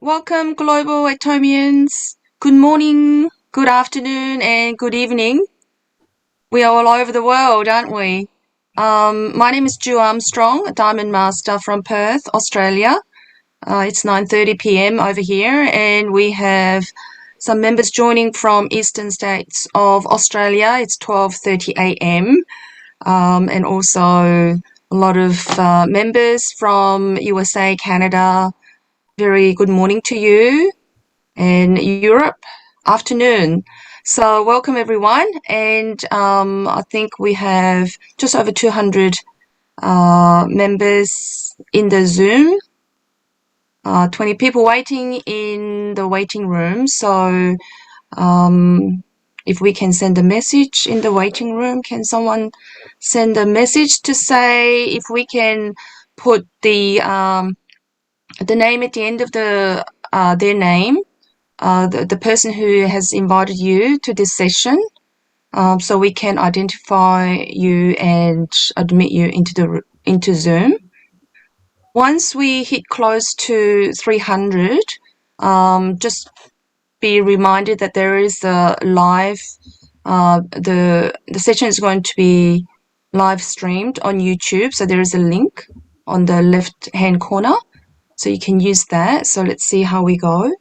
Welcome, Global Atomians. Good morning, good afternoon, and good evening. We are all over the world, aren't we? My name is Ju Armstrong, a Diamond Master from Perth, Australia. It's 9:30 p.m. over here, and we have some members joining from eastern states of Australia. It's 12:30 a.m. And also a lot of members from USA, Canada. Very good morning to you, and Europe, afternoon. So welcome everyone, and I think we have just over 200 members in the Zoom, 20 people waiting in the waiting room. So if we can send a message in the waiting room, can someone send a message to say if we can put the name at the end of their name, the person who has invited you to this session, so we can identify you and admit you into Zoom. Once we hit close to 300, just be reminded that there is a live. The session is going to be live streamed on YouTube, so there is a link on the left hand corner. So you can use that. So let's see how we go.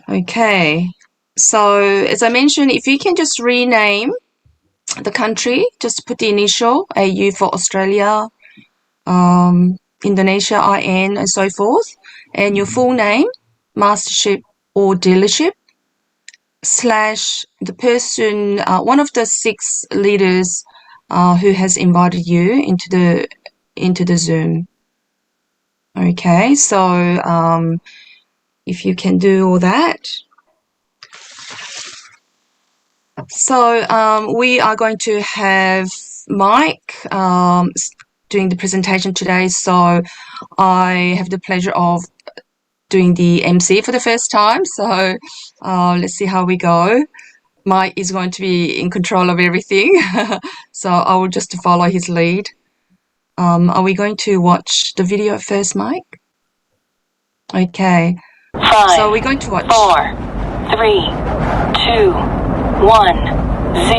Okay. So as I mentioned, if you can just rename the country, just put the initial AU for Australia, Indonesia, IN, and so forth, and your full name, mastership or dealership, / the person, one of the 6 leaders who has invited you into the Zoom. Okay, so if you can do all that. So we are going to have Mike doing the presentation today. So I have the pleasure of doing the MC for the first time. So let's see how we go. Mike is going to be in control of everything. So I will just follow his lead. Are we going to watch the video first, Mike? Okay. 5, so we're going to watch. 4, 3, 2, 1, 0.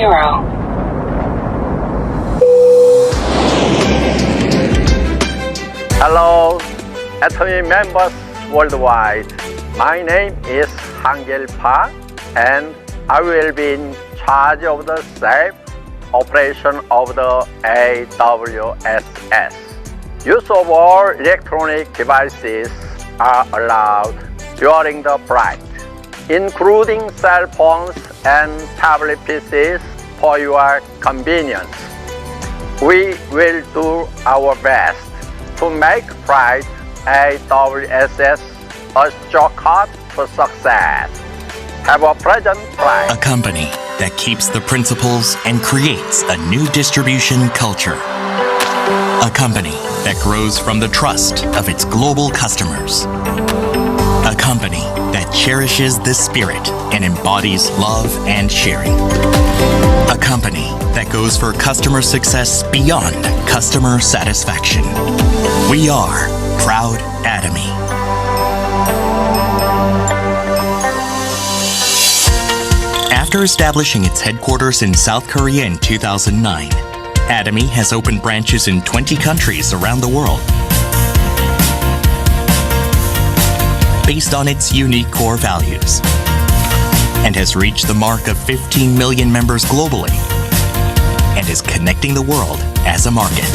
Hello, Atomy members worldwide. My name is Hangil Pa, and I will be in charge of the safe operation of the AWSS. Use of all electronic devices are allowed during the flight, including cell phones and tablet PCs for your convenience. We will do our best to make flight AWSS a shortcut to success. Have a pleasant flight. A company that keeps the principles and creates a new distribution culture. A company that grows from the trust of its global customers. A company that cherishes the spirit and embodies love and sharing. A company that goes for customer success beyond customer satisfaction. We are Proud Atomy. After establishing its headquarters in South Korea in 2009, Atomy has opened branches in 20 countries around the world. Based on its unique core values, and has reached the mark of 15 million members globally, and is connecting the world as a market.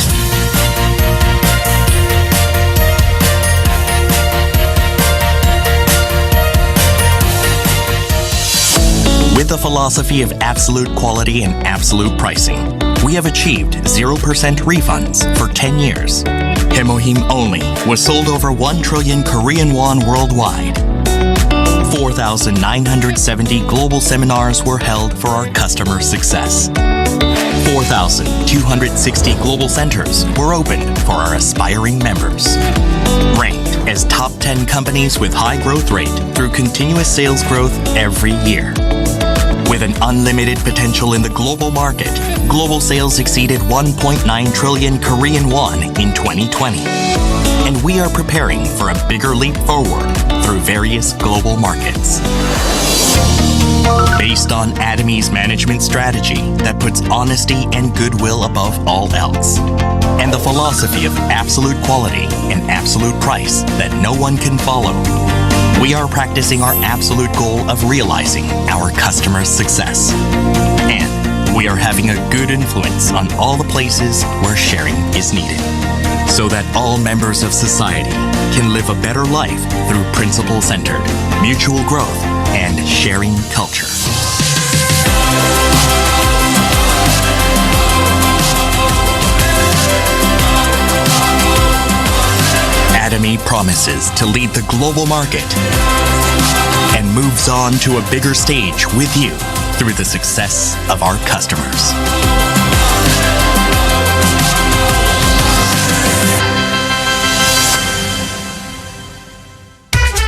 With a philosophy of absolute quality and absolute pricing, we have achieved 0% refunds for 10 years. Hemohim only was sold over 1 trillion Korean won worldwide. 4,970 global seminars were held for our customer success. 4,260 global centers were opened for our aspiring members. Ranked as top 10 companies with high growth rate through continuous sales growth every year. With an unlimited potential in the global market, global sales exceeded 1.9 trillion Korean won in 2020. And we are preparing for a bigger leap forward through various global markets. Based on Atomy's management strategy that puts honesty and goodwill above all else, and the philosophy of absolute quality and absolute price that no one can follow, we are practicing our absolute goal of realizing our customers' success. And we are having a good influence on all the places where sharing is needed, so that all members of society can live a better life through principle-centered, mutual growth, and sharing culture. Atomy promises to lead the global market and moves on to a bigger stage with you through the success of our customers.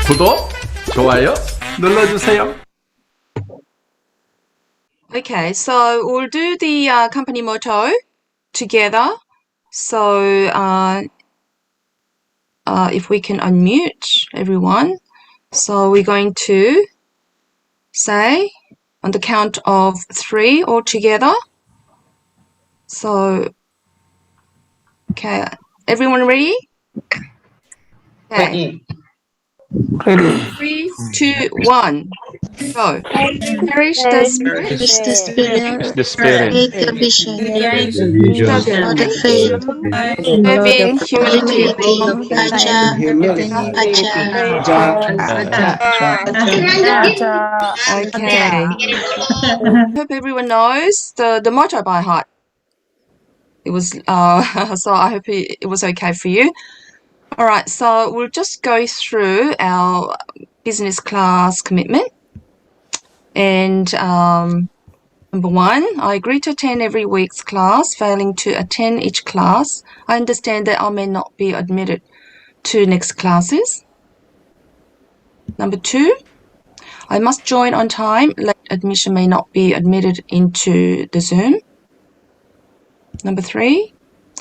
구독, 좋아요 눌러주세요. Okay, so we'll do the company motto together. So if we can unmute everyone. So we're going to say on the count of 3 all together. So, okay, everyone ready? Okay. Ready. 3, 2, 1, go. Perish the spirit, Push the spirit, The spirit. create the vision, for the faith, serving humanity. humility, Okay. Hope everyone knows the motto by heart. It was so I hope it was okay for you. All right, so we'll just go through our business class commitment. And number 1, I agree to attend every week's class. Failing to attend each class, I understand that I may not be admitted to next classes. Number 2, I must join on time. Late admission may not be admitted into the Zoom. Number 3,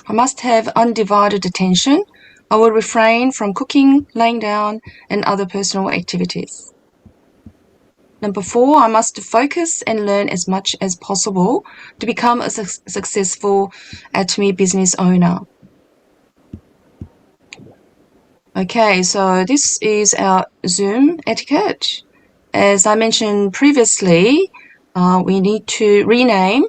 I must have undivided attention. I will refrain from cooking, laying down, and other personal activities. Number 4, I must focus and learn as much as possible to become a successful Atomy business owner. Okay, so this is our Zoom etiquette. As I mentioned previously, we need to rename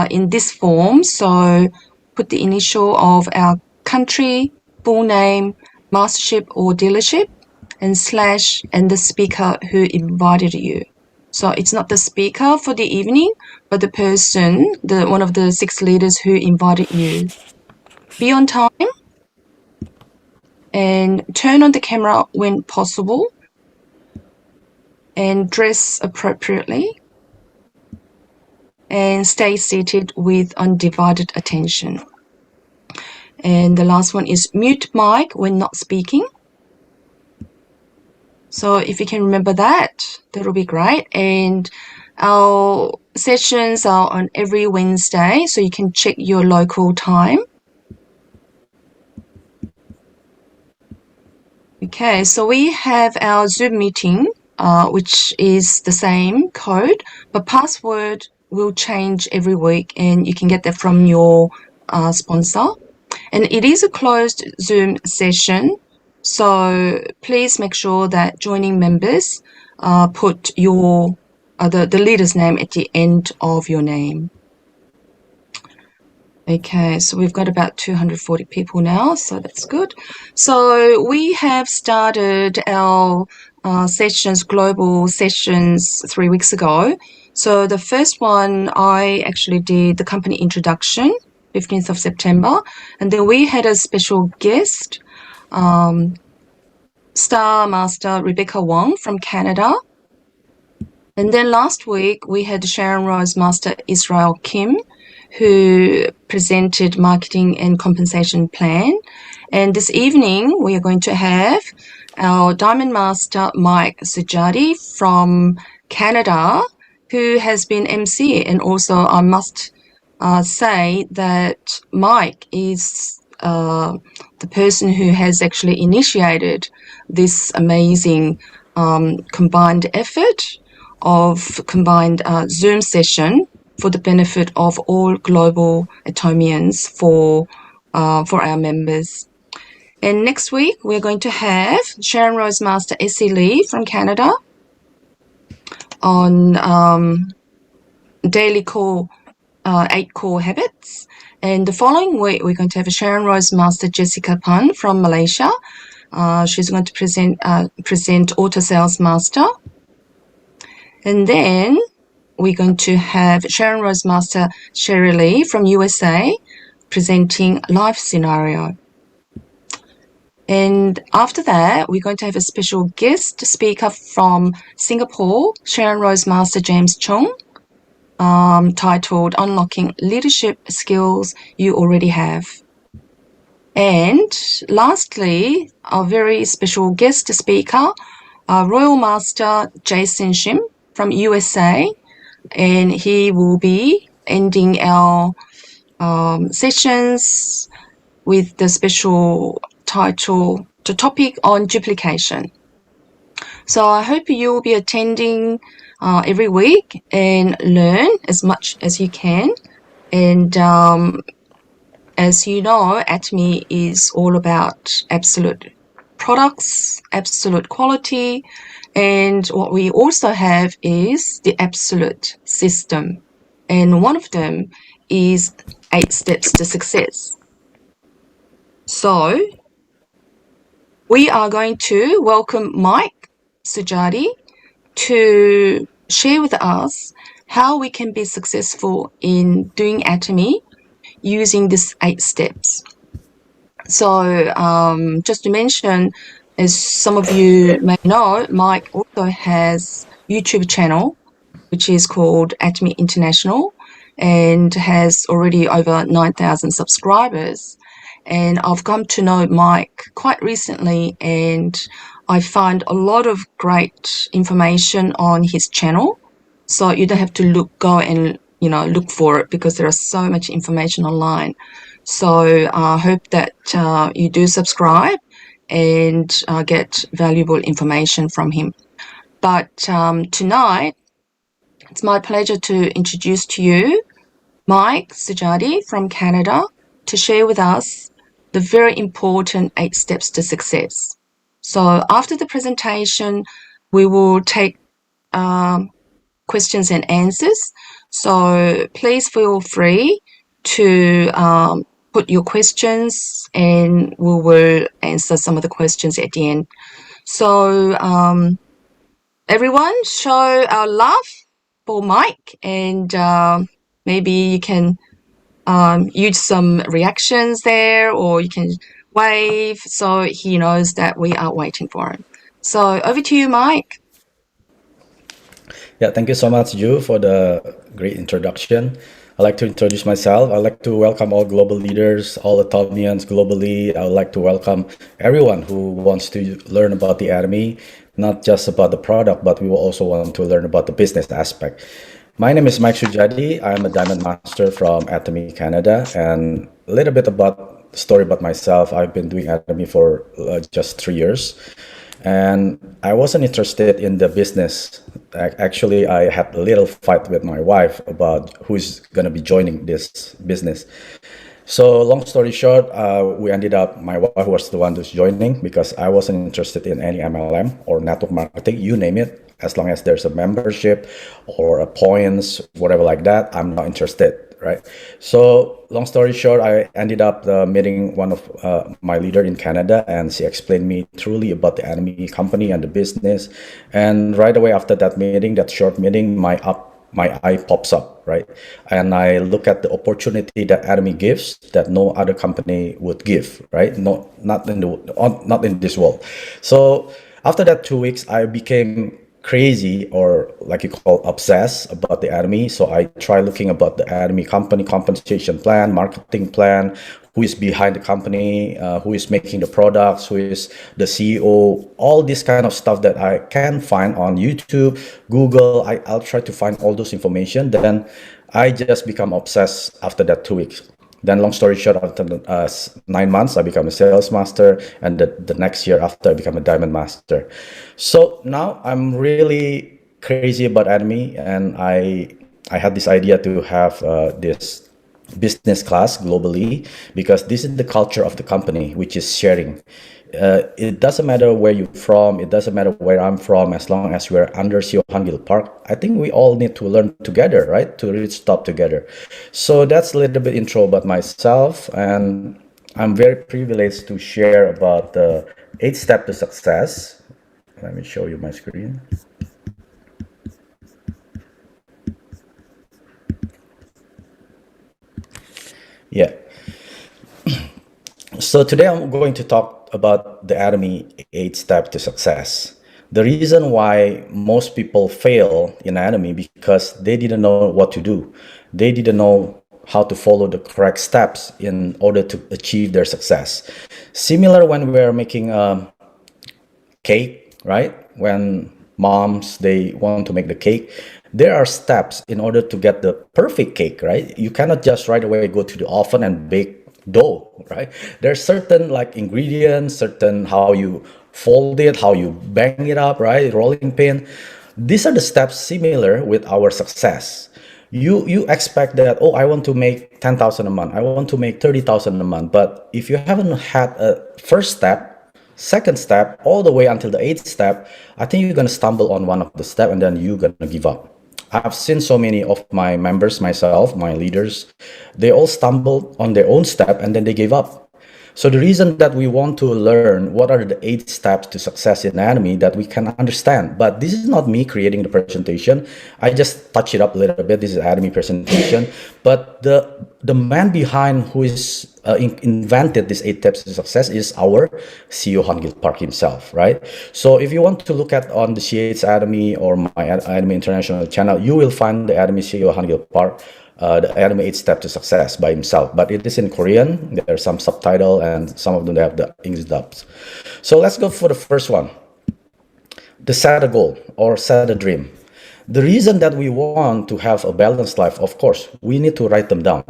in this form. So put the initial of our country, full name, mastership or dealership, and slash and the speaker who invited you. So it's not the speaker for the evening, but the person, one of the 6 leaders who invited you. Be on time and turn on the camera when possible and dress appropriately and stay seated with undivided attention. And the last one is mute mic when not speaking. So if you can remember that, that'll be great. And our sessions are on every Wednesday, so you can check your local time. Okay, so we have our Zoom meeting, which is the same code, but password will change every week, and you can get that from your sponsor. And it is a closed Zoom session, so please make sure that joining members put your the leader's name at the end of your name. Okay, so we've got about 240 people now, so that's good. So we have started our sessions, global sessions 3 weeks ago. So the first one, I actually did the company introduction, 15th of September. And then we had a special guest, Star Master Rebecca Wong from Canada. And then last week, we had Sharon Rose Master Israel Kim, who presented marketing and compensation plan. And this evening, we are going to have our Diamond Master Mike Surjadi from Canada, who has been MC, and also I must say that Mike is the person who has actually initiated this amazing combined effort of combined Zoom session for the benefit of all global Atomians for our members. And next week we're going to have Sharon Rose Master Essie Lee from Canada on daily core 8 core habits. And the following week, we're going to have a Sharon Rose Master Jessica Pan from Malaysia. She's going to present Auto Sales Master. And then we're going to have Sharon Rose Master Sherry Lee from USA presenting Life Scenario. And after that, we're going to have a special guest speaker from Singapore, Sharon Rose Master James Chung, titled Unlocking Leadership Skills You Already Have. And lastly, our very special guest speaker, Royal Master Jason Shim from USA, and he will be ending our sessions with the special title, the topic on duplication. So I hope you will be attending every week and learn as much as you can. And as you know, Atomy is all about absolute products, absolute quality, and what we also have is the absolute system. And one of them is 8 steps to success. So we are going to welcome Mike Surjadi to share with us how we can be successful in doing Atomy using these 8 steps. So just to mention, as some of you may know, Mike also has YouTube channel, which is called Atomy International, and has already over 9,000 subscribers. And I've come to know Mike quite recently, and I find a lot of great information on his channel. So you don't have to go and look for it, because there is so much information online. So I hope that you do subscribe and get valuable information from him. But tonight, it's my pleasure to introduce to you Mike Surjadi from Canada to share with us the very important 8 steps to success. So after the presentation, we will take questions and answers. So please feel free to put your questions, and we will answer some of the questions at the end. So everyone, show our love for Mike, and maybe you can use some reactions there, or you can wave so he knows that we are waiting for him. So over to you, Mike. Yeah, thank you so much, Ju, for the great introduction. I'd like to introduce myself. I'd like to welcome all global leaders, all Atomians globally. I would like to welcome everyone who wants to learn about the Atomy, not just about the product, but we will also want to learn about the business aspect. My name is Mike Surjadi. I'm a Diamond Master from Atomy, Canada. And a little bit about the story about myself. I've been doing Atomy for just 3 years. And I wasn't interested in the business. Actually, I had a little fight with my wife about who's going to be joining this business. So long story short, we ended up, my wife was the one who's joining, because I wasn't interested in any MLM or network marketing, you name it. As long as there's a membership or a points, whatever like that, I'm not interested, right? So long story short, I ended up meeting one of my leader in Canada, and she explained me truly about the Atomy company and the business. And right away after that meeting, that short meeting, my eye pops up, right? And I look at the opportunity that Atomy gives that no other company would give, right? Not in this world. So after that 2 weeks, I became crazy, or like you call obsessed, about the Atomy. So I try looking about the Atomy company compensation plan, marketing plan, who is behind the company, who is making the products, who is the CEO, all this kind of stuff that I can find on YouTube, Google. I'll try to find all those information. Then I just become obsessed after that 2 weeks. Then long story short, after 9 months, I become a sales master. And the next year after, I become a diamond master. So now I'm really crazy about Atomy. And I had this idea to have this business class globally, because this is the culture of the company, which is sharing. It doesn't matter where you're from, it doesn't matter where I'm from, as long as we're under CEO Hangil Park. I think we all need to learn together, right? To reach top together. So that's a little bit intro about myself, and I'm very privileged to share about the 8 steps to success. Let me show you my screen. Yeah. So today I'm going to talk about the Atomy 8 steps to success. The reason why most people fail in Atomy because they didn't know what to do. They didn't know how to follow the correct steps in order to achieve their success. Similar when we're making a cake, right? When moms, they want to make the cake, there are steps in order to get the perfect cake, right? You cannot just right away go to the oven and bake dough, right? There's certain like ingredients, certain how you fold it, how you bang it up, right? Rolling pin. These are the steps similar with our success. You expect that, oh, I want to make 10,000 a month, I want to make 30,000 a month, but if you haven't had a first step, second step, all the way until the 8th step, I think you're gonna stumble on one of the steps and then you're gonna give up. I've seen so many of my members, myself, my leaders, they all stumbled on their own step and then they gave up. So the reason that we want to learn what are the 8 steps to success in Atomy that we can understand. But this is not me creating the presentation. I just touch it up a little bit. This is Atomy presentation. But the man behind who is invented these 8 steps to success is our CEO Hangil Park himself, right? So if you want to look at on the CH Atomy or my Atomy International channel, you will find the Atomy CEO Hangil Park, the Atomy 8 Steps to Success by himself, but it is in Korean. There are some subtitle and some of them have the English dubs. So let's go for the first one. The set a goal or set a dream. The reason that we want to have a balanced life, of course, we need to write them down.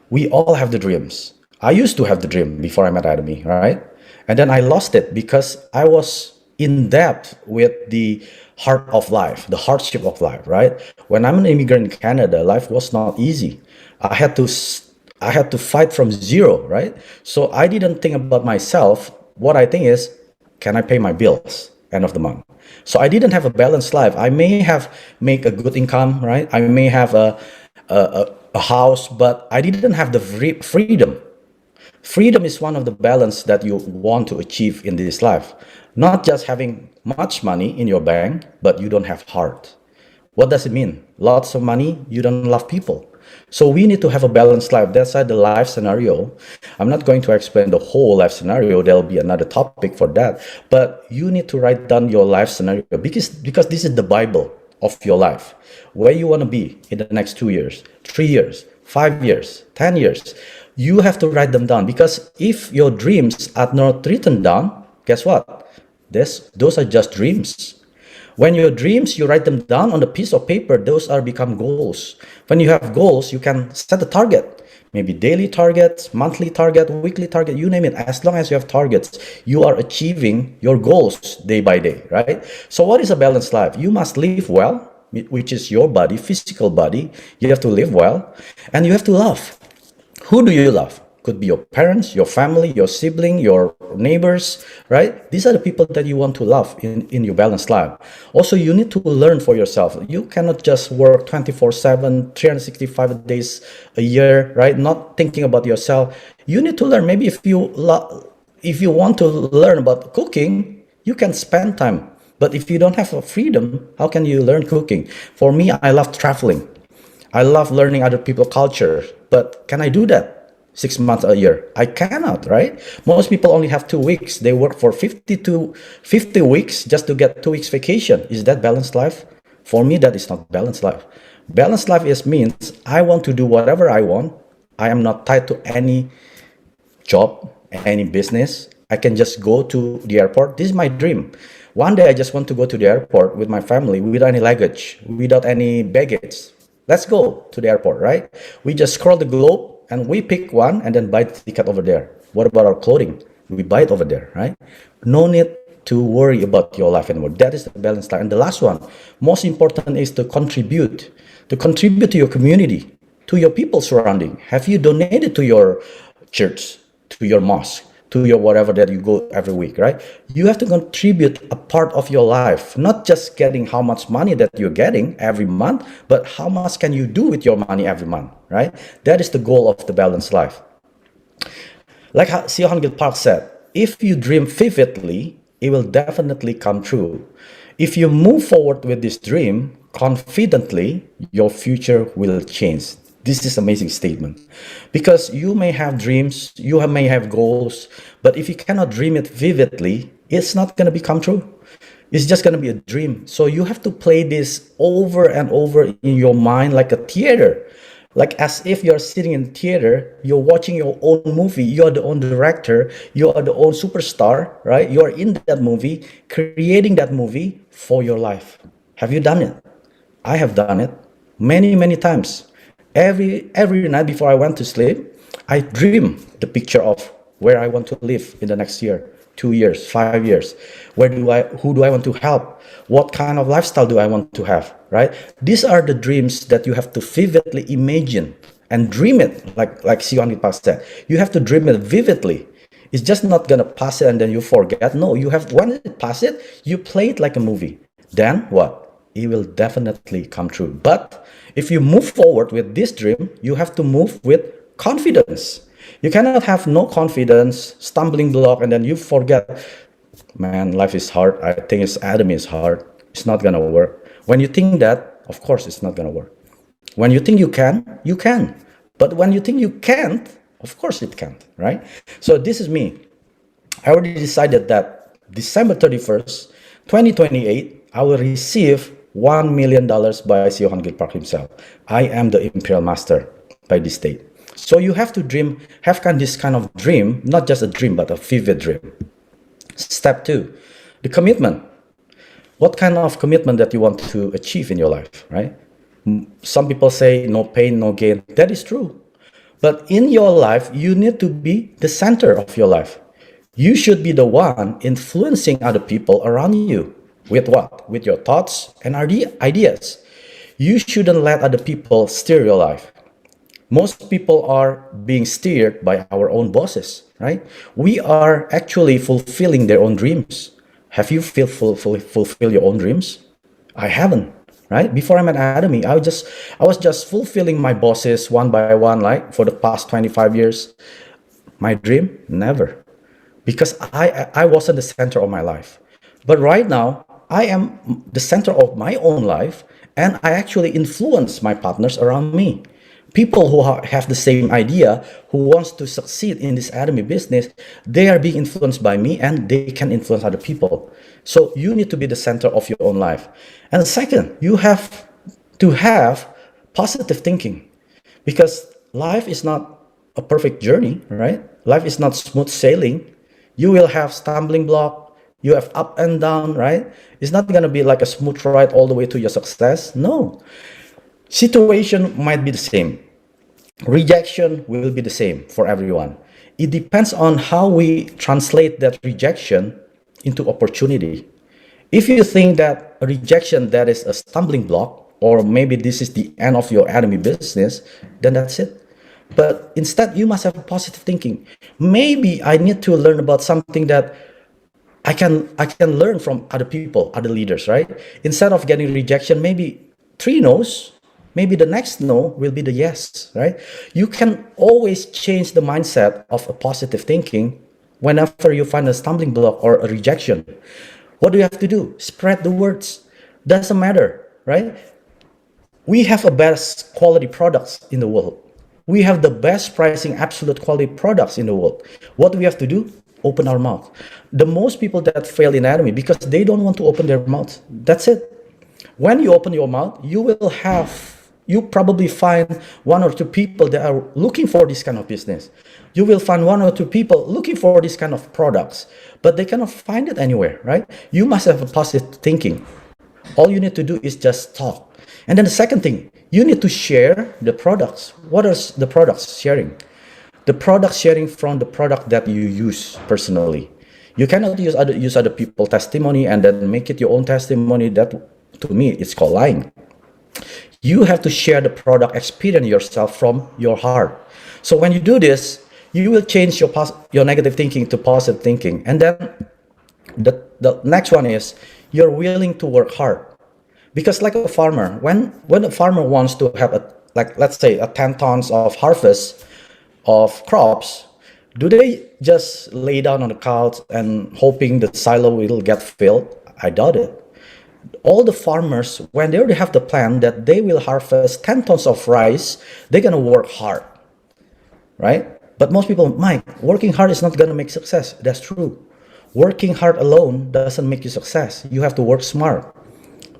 We all have the dreams. I used to have the dream before I met Atomy, right? And then I lost it because I was in depth with the heart of life, the hardship of life, right? When I'm an immigrant in Canada, life was not easy. I had to fight from zero, right? So I didn't think about myself. What I think is, can I pay my bills end of the month? So I didn't have a balanced life. I may have make a good income, right? I may have a house, but I didn't have the freedom. Freedom is one of the balance that you want to achieve in this life. Not just having much money in your bank, but you don't have heart. What does it mean? Lots of money, you don't love people. So we need to have a balanced life. That's the life scenario. I'm not going to explain the whole life scenario. There'll be another topic for that. But you need to write down your life scenario because this is the Bible of your life. Where you want to be in the next 2 years, 3 years, 5 years, 10 years. You have to write them down, because if your dreams are not written down, guess what? Those are just dreams. When your dreams, you write them down on a piece of paper, those are become goals. When you have goals, you can set a target, maybe daily targets, monthly target, weekly target, you name it. As long as you have targets, you are achieving your goals day by day, right? So what is a balanced life? You must live well, which is your body, physical body. You have to live well, and you have to love. Who do you love? Could be your parents, your family, your sibling, your neighbors, right? These are the people that you want to love in your balanced life. Also, you need to learn for yourself. You cannot just work 24/7, 365 days a year, right? Not thinking about yourself. You need to learn. Maybe if you want to learn about cooking, you can spend time. But if you don't have a freedom, how can you learn cooking? For me, I love traveling. I love learning other people's culture, but can I do that 6 months a year? I cannot, right? Most people only have 2 weeks. They work for 50 weeks just to get 2 weeks vacation. Is that balanced life? For me, that is not balanced life. Balanced life means I want to do whatever I want. I am not tied to any job, any business. I can just go to the airport. This is my dream. One day I just want to go to the airport with my family without any luggage, without any baggage. Let's go to the airport, right? We just scroll the globe and we pick one and then buy the ticket over there. What about our clothing? We buy it over there, right? No need to worry about your life anymore. That is the balanced life. And the last one, most important, is to contribute to your community, to your people surrounding. Have you donated to your church, to your mosque, to your whatever that you go every week, right? You have to contribute a part of your life, not just getting how much money that you're getting every month, but how much can you do with your money every month, right? That is the goal of the balanced life. Like how Seo Hangil Park said, if you dream vividly, it will definitely come true. If you move forward with this dream confidently, your future will change. This is an amazing statement, because you may have dreams, may have goals, but if you cannot dream it vividly, it's not going to become true. It's just going to be a dream. So you have to play this over and over in your mind like a theater. Like as if you're sitting in theater, you're watching your own movie, you're the own director, you are the own superstar, right? You're in that movie, creating that movie for your life. Have you done it? I have done it many, many times. Every night before I went to sleep, I dream the picture of where I want to live in the next year, 2 years, 5 years. Who do I want to help? What kind of lifestyle do I want to have, right? These are the dreams that you have to vividly imagine and dream it, like Seo Hangil Park said. You have to dream it vividly. It's just not gonna pass it and then you forget. No, you have, when it pass it, you play it like a movie. Then what? It will definitely come true. But if you move forward with this dream, you have to move with confidence. You cannot have no confidence, stumbling block, and then you forget, man, life is hard. I think Atomy is hard. It's not gonna work. When you think that, of course, it's not gonna work. When you think you can, you can. But when you think you can't, of course it can't, right? So this is me. I already decided that December 31st, 2028, I will receive $1 million by Seo Hangil Park himself. I am the Imperial Master by this date. So you have to dream, have this kind of dream, not just a dream, but a vivid dream. Step 2, the commitment. What kind of commitment that you want to achieve in your life, right? Some people say no pain, no gain. That is true. But in your life, you need to be the center of your life. You should be the one influencing other people around you. With what? With your thoughts and ideas. You shouldn't let other people steer your life. Most people are being steered by our own bosses, right? We are actually fulfilling their own dreams. Have you fulfill your own dreams? I haven't, right? Before I'm at Atomy, I was just fulfilling my bosses one by one, like for the past 25 years. My dream? Never. Because I wasn't the center of my life. But right now, I am the center of my own life, and I actually influence my partners around me. People who have the same idea, who wants to succeed in this Atomy business, they are being influenced by me and they can influence other people. So you need to be the center of your own life. And second, you have to have positive thinking, because life is not a perfect journey, right? Life is not smooth sailing. You will have stumbling block. You have up and down, right? It's not going to be like a smooth ride all the way to your success. No. Situation might be the same. Rejection will be the same for everyone. It depends on how we translate that rejection into opportunity. If you think that a rejection that is a stumbling block, or maybe this is the end of your Atomy business, then that's it. But instead, you must have positive thinking. Maybe I need to learn about something that I can learn from other people, other leaders, right? Instead of getting rejection, maybe 3 no's, maybe the next no will be the yes, right? You can always change the mindset of a positive thinking whenever you find a stumbling block or a rejection. What do you have to do? Spread the words. Doesn't matter, right? We have the best quality products in the world. We have the best pricing, absolute quality products in the world. What do we have to do? Open our mouth. The most people that fail in Atomy because they don't want to open their mouth. That's it. When you open your mouth, you will have you probably find one or two people that are looking for this kind of business. You will find one or two people looking for this kind of products, but they cannot find it anywhere, right? You must have a positive thinking. All you need to do is just talk. And then the second thing, you need to share the products. What are the products sharing? The product sharing from the product that you use personally. You cannot use other people testimony and then make it your own testimony. That, to me, it's called lying. You have to share the product experience yourself from your heart. So when you do this, you will change your negative thinking to positive thinking. And then the next one is you're willing to work hard. Because like a farmer, when a farmer wants to have let's say a 10 tons of harvest of crops, do they just lay down on the couch and hoping the silo will get filled? I doubt it. All the farmers, when they already have the plan that they will harvest 10 tons of rice, they're going to work hard, right? But most people, Mike, working hard is not going to make success. That's true. Working hard alone doesn't make you success. You have to work smart.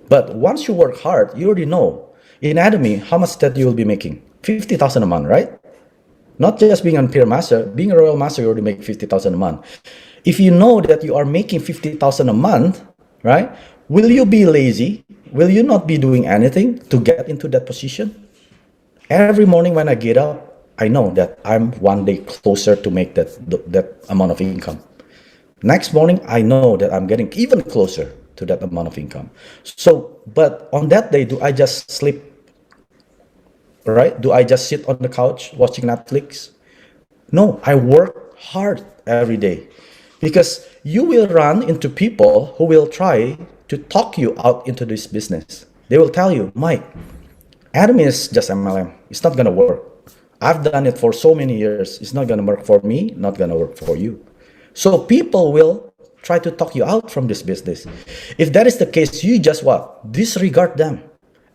But once you work hard, you already know in Atomy how much that you will be making. 50,000 a month, right? Not just being a peer master, being a royal master, you already make 50,000 a month. If you know that you are making 50,000 a month, right? Will you be lazy? Will you not be doing anything to get into that position? Every morning when I get up, I know that I'm one day closer to make that amount of income. Next morning, I know that I'm getting even closer to that amount of income. So, but on that day, do I just sleep? Right? Do I just sit on the couch watching Netflix? No, I work hard every day. Because you will run into people who will try to talk you out into this business. They will tell you, Mike, Atomy is just MLM. It's not going to work. I've done it for so many years. It's not going to work for me, not going to work for you. So people will try to talk you out from this business. If that is the case, you just what? Disregard them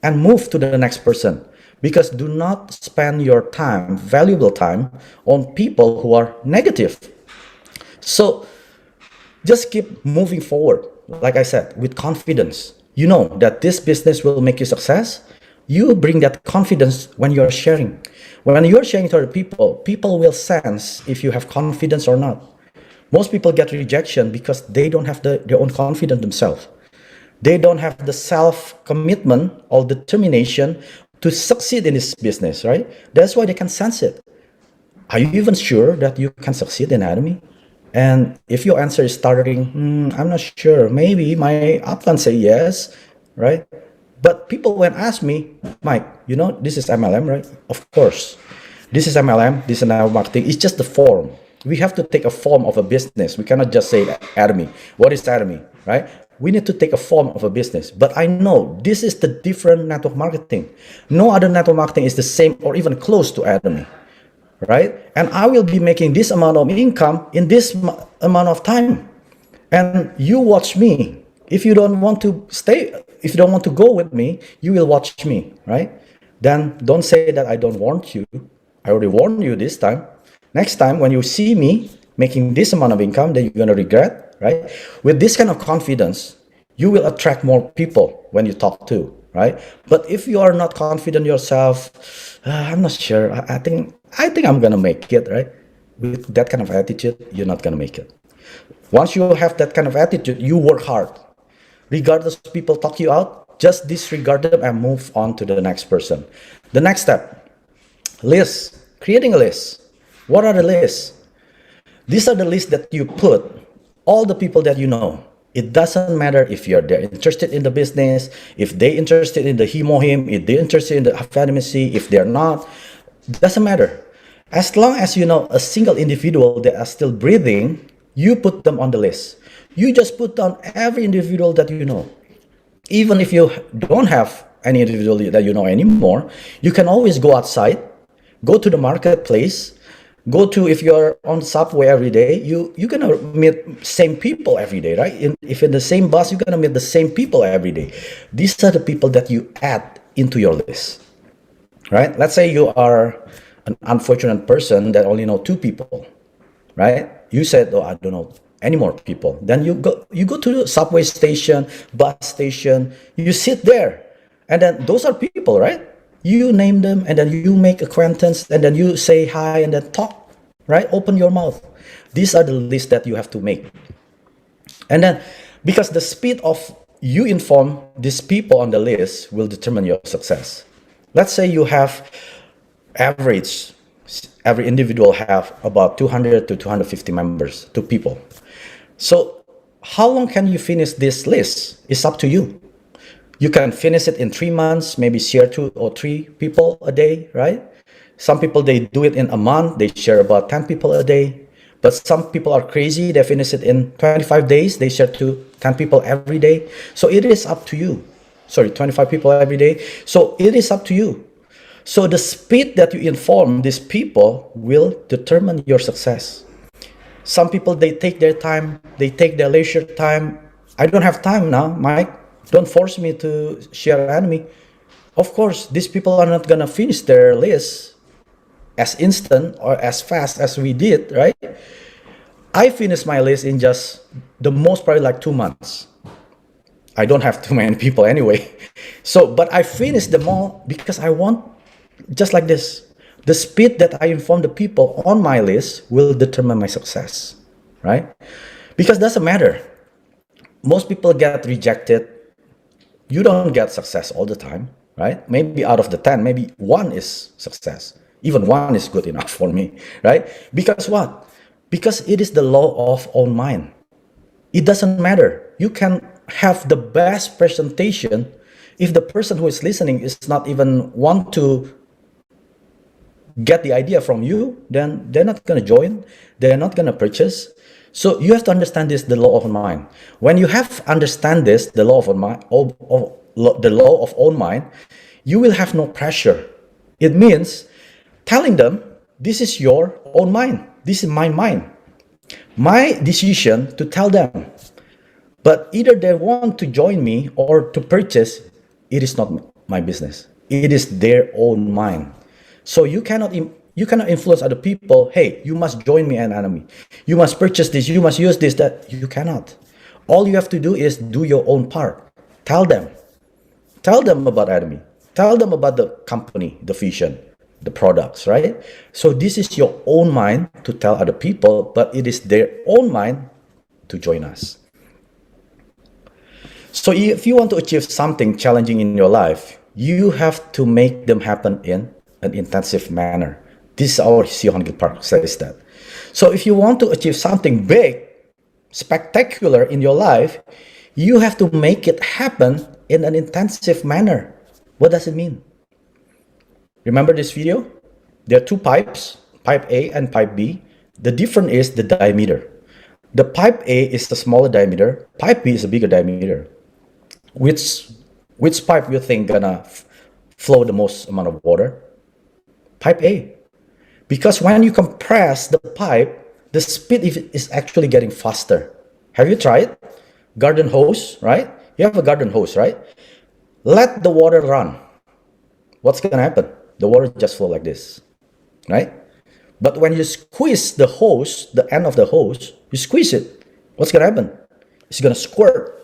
and move to the next person. Because do not spend your time, valuable time, on people who are negative. So just keep moving forward, like I said, with confidence. You know that this business will make you success. You bring that confidence when you're sharing. When you're sharing to other people, people will sense if you have confidence or not. Most people get rejection because they don't have their own confidence themselves. They don't have the self-commitment or determination to succeed in this business, right? That's why they can sense it. Are you even sure that you can succeed in Atomy? And if your answer is stuttering, I'm not sure. Maybe my upline say yes, right? But people when ask me, Mike, you know, this is MLM, right? Of course. This is MLM, this is network marketing. It's just the form. We have to take a form of a business. We cannot just say Atomy. What is Atomy, right? We need to take a form of a business. But I know this is the different network marketing. No other network marketing is the same or even close to Atomy, right? And I will be making this amount of income in this amount of time. And you watch me. If you don't want to stay, if you don't want to go with me, you will watch me, right? Then don't say that I don't want you. I already warned you this time. Next time when you see me making this amount of income, then you're going to regret, right? With this kind of confidence, you will attract more people when you talk to, right? But if you are not confident yourself, I'm not sure. I think I'm going to make it, right? With that kind of attitude, you're not going to make it. Once you have that kind of attitude, you work hard. Regardless of people talk you out, just disregard them and move on to the next person. The next step, list, creating a list. What are the lists? These are the lists that you put all the people that you know. It doesn't matter if they're interested in the business, if they're interested in the him, if they're interested in the affinity, if they're not. It doesn't matter. As long as you know a single individual that are still breathing, you put them on the list. You just put down every individual that you know. Even if you don't have any individual that you know anymore, you can always go outside, go to the marketplace, go to, if you're on subway every day, you're gonna meet same people every day, right? If in the same bus, you're gonna meet the same people every day. These are the people that you add into your list, right? Let's say you are an unfortunate person that only know 2 people, right? You said, oh, I don't know any more people. Then you go to the subway station, bus station, you sit there, and then those are people, right? You name them, and then you make acquaintance, and then you say hi, and then talk, right? Open your mouth. These are the lists that you have to make. And then, because the speed of you inform these people on the list will determine your success. Let's say you have average, every individual have about 200 to 250 members, to people. So how long can you finish this list? It's up to you. You can finish it in 3 months, maybe share 2 or 3 people a day, right? Some people, they do it in a month, they share about 10 people a day. But some people are crazy, they finish it in 25 days, they share to 10 people every day. So it is up to you. Sorry, 25 people every day. So it is up to you. So the speed that you inform these people will determine your success. Some people, they take their time, they take their leisure time. I don't have time now, Mike. Don't force me to share Atomy. Of course, these people are not gonna finish their list as instant or as fast as we did, right? I finished my list in just the most, probably like 2 months. I don't have too many people anyway. So, but I finished them all because I want, just like this, the speed that I inform the people on my list will determine my success, right? Because it doesn't matter. Most people get rejected. You don't get success all the time, right? Maybe out of the 10, maybe 1 is success. Even 1 is good enough for me, right? Because what? Because it is the law of own mind. It doesn't matter. You can have the best presentation if the person who is listening is not even want to get the idea from you, then they're not going to join. They're not going to purchase. So you have to understand this, the law of mind. When you have understand this, the law of mind, the law of own mind, you will have no pressure. It means telling them, this is your own mind. This is my mind. My decision to tell them. But either they want to join me or to purchase, it is not my business. It is their own mind. So you cannot influence other people. Hey, you must join me and Atomy. You must purchase this. You must use this, that. You cannot. All you have to do is do your own part. Tell them. Tell them about Atomy. Tell them about the company, the vision, the products, right? So this is your own mind to tell other people, but it is their own mind to join us. So if you want to achieve something challenging in your life, you have to make them happen in an intensive manner. This is our Hangil Park says that. So if you want to achieve something big, spectacular in your life, you have to make it happen in an intensive manner. What does it mean? Remember this video? There are 2 pipes, pipe A and pipe B. The difference is the diameter. The pipe A is the smaller diameter, pipe B is a bigger diameter. Which pipe you think gonna flow the most amount of water? Pipe A. Because when you compress the pipe, the speed is actually getting faster. Have you tried? Garden hose, right? You have a garden hose, right? Let the water run. What's gonna happen? The water just flow like this, right? But when you squeeze the hose, the end of the hose, you squeeze it. What's gonna happen? It's gonna squirt.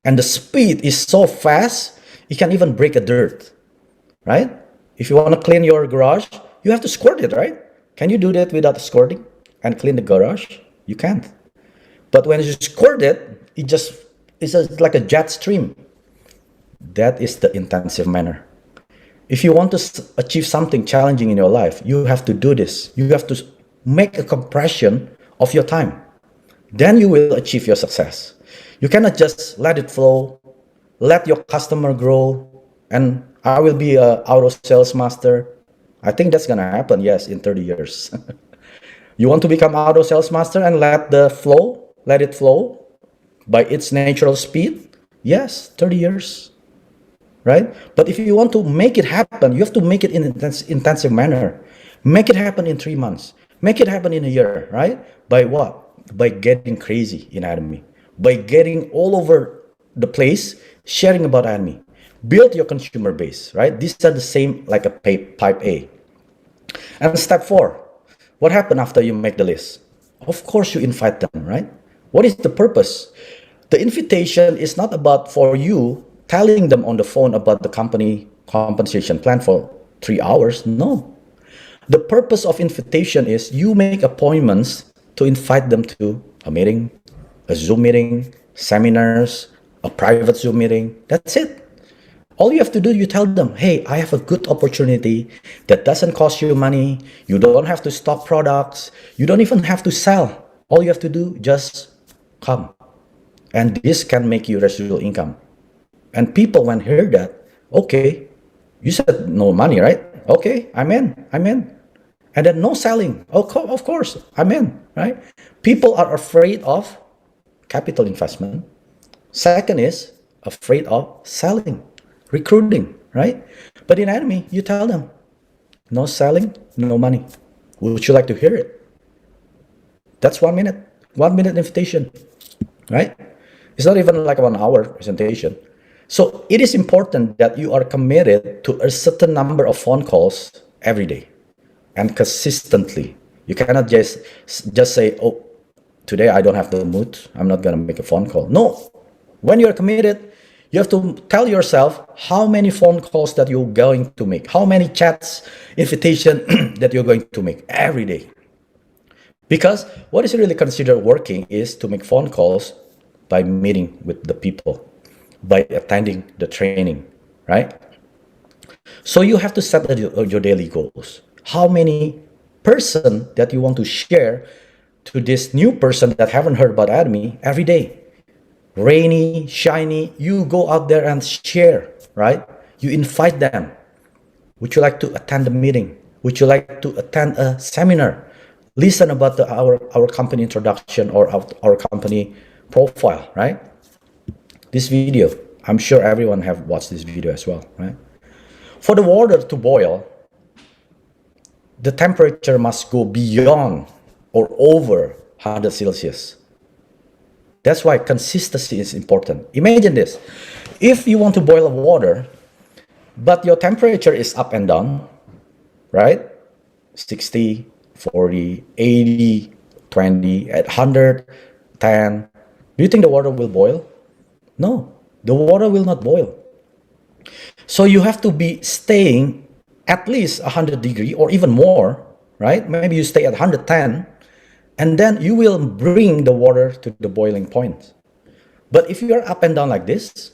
And the speed is so fast, it can even break a dirt, right? If you want to clean your garage, you have to squirt it, right? Can you do that without squirting and clean the garage? You can't. But when you squirt it, it's just like a jet stream. That is the intensive manner. If you want to achieve something challenging in your life, you have to do this. You have to make a compression of your time. Then you will achieve your success. You cannot just let it flow, let your customer grow, and I will be an auto sales master. I think that's gonna happen, yes, in 30 years. You want to become auto sales master and let it flow by its natural speed? Yes, 30 years, right? But if you want to make it happen, you have to make it in an intensive manner. Make it happen in 3 months. Make it happen in a year, right? By what? By getting crazy in Atomy. By getting all over the place, sharing about Atomy. Build your consumer base, right? These are the same like a pipe A. And step 4, what happened after you make the list? Of course, you invite them, right? What is the purpose? The invitation is not about for you telling them on the phone about the company compensation plan for 3 hours. No. The purpose of invitation is you make appointments to invite them to a meeting, a Zoom meeting, seminars, a private Zoom meeting. That's it. All you have to do, you tell them, hey, I have a good opportunity that doesn't cost you money. You don't have to stock products. You don't even have to sell. All you have to do, just come. And this can make you residual income. And people, when hear that, okay, you said no money, right? Okay, I'm in. And then no selling. Of course, I'm in, right? People are afraid of capital investment. Second is afraid of selling, recruiting, right? But in Atomy, you tell them, no selling, no money. Would you like to hear it? That's 1 minute invitation, right? It's not even like a 1 hour presentation. So it is important that you are committed to a certain number of phone calls every day and consistently. You cannot just say, oh, today I don't have the mood, I'm not going to make a phone call. No. When you're committed, you have to tell yourself how many phone calls that you're going to make, how many chats, invitation that you're going to make every day. Because what is really considered working is to make phone calls by meeting with the people, by attending the training, right? So you have to set your daily goals. How many person that you want to share to this new person that haven't heard about Atomy every day? Rainy, shiny, you go out there and share, right? You invite them. Would you like to attend a meeting? Would you like to attend a seminar? Listen about our company introduction or our company profile, right? This video, I'm sure everyone have watched this video as well, right? For the water to boil, the temperature must go beyond or over 100 Celsius. That's why consistency is important. Imagine this. If you want to boil water, but your temperature is up and down, right? 60, 40, 80, 20, at 100, 10. Do you think the water will boil? No, the water will not boil. So you have to be staying at least 100 degree or even more, right? Maybe you stay at 110, and then you will bring the water to the boiling point. But if you are up and down like this,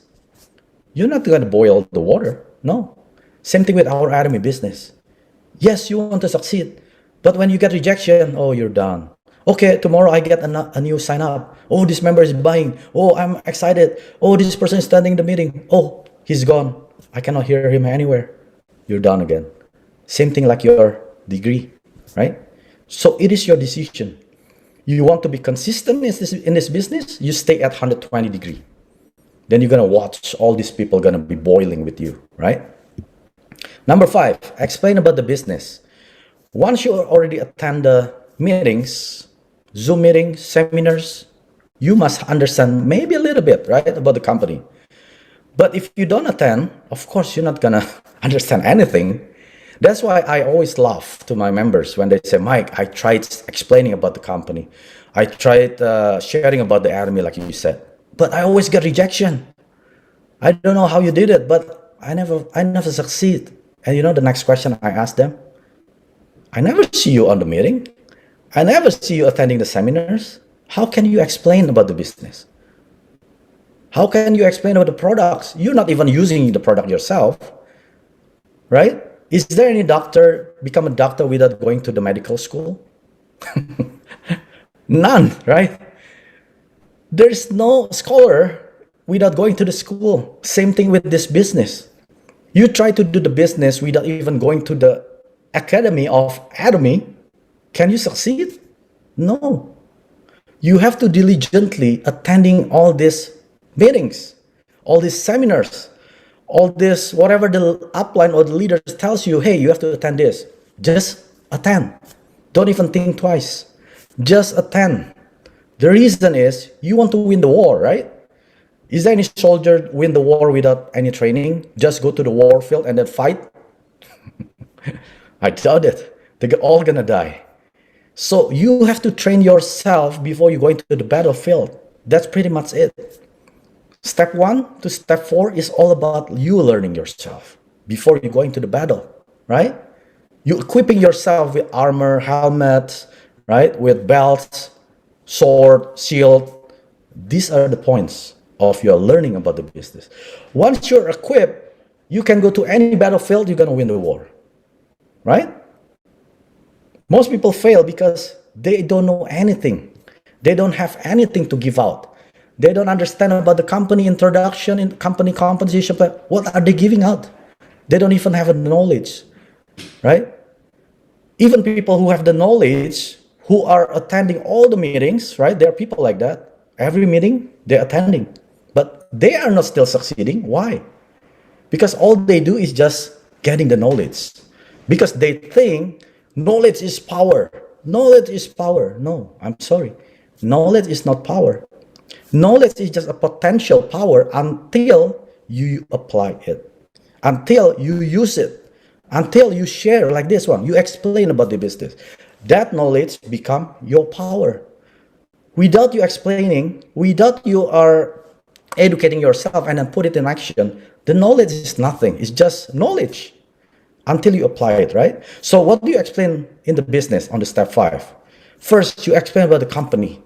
you're not going to boil the water. No. Same thing with our Atomy business. Yes, you want to succeed, but when you get rejection, oh, you're done. Okay, tomorrow I get a new sign up. Oh, this member is buying. Oh, I'm excited. Oh, this person is standing in the meeting. Oh, he's gone. I cannot hear him anywhere. You're done again. Same thing like your degree, right? So it is your decision. You want to be consistent in this business, you stay at 120 degree. Then you're going to watch all these people going to be boiling with you, right? Number 5, explain about the business. Once you already attend the meetings, Zoom meetings, seminars, you must understand maybe a little bit, right, about the company. But if you don't attend, of course, you're not going to understand anything. That's why I always laugh to my members when they say, Mike, I tried explaining about the company. I tried sharing about the Atomy, like you said, but I always get rejection. I don't know how you did it, but I never succeed. And you know the next question I ask them? I never see you on the meeting. I never see you attending the seminars. How can you explain about the business? How can you explain about the products? You're not even using the product yourself, right? Is there any doctor become a doctor without going to the medical school? None, right? There's no scholar without going to the school. Same thing with this business. You try to do the business without even going to the academy of Atomy. Can you succeed? No. You have to diligently attending all these meetings, all these seminars, all this, whatever the upline or the leader tells you, hey, you have to attend this. Just attend. Don't even think twice. Just attend. The reason is you want to win the war, right? Is there any soldier win the war without any training? Just go to the war field and then fight? I doubt it. They're all gonna die. So you have to train yourself before you go into the battlefield. That's pretty much it. Step 1 to step 4 is all about you learning yourself. before you go into the battle, right? You equipping yourself with armor, helmet, right? With belts, sword, shield. These are the points of your learning about the business. Once you're equipped, you can go to any battlefield, you're going to win the war, right? Most people fail because they don't know anything. They don't have anything to give out. They don't understand about the company introduction and company compensation plan. What are they giving out? They don't even have the knowledge, right? Even people who have the knowledge, who are attending all the meetings, right? There are people like that. Every meeting, they're attending. But they are not still succeeding. Why? Because all they do is just getting the knowledge. Because they think knowledge is power. Knowledge is power. No, I'm sorry. Knowledge is not power. Knowledge is just a potential power until you apply it, until you use it, until you share like this one. You explain about the business. That knowledge become your power. Without you explaining, without you are educating yourself and then put it in action, the knowledge is nothing. It's just knowledge until you apply it, right? So what do you explain in the business on the step 5? First, you explain about the company,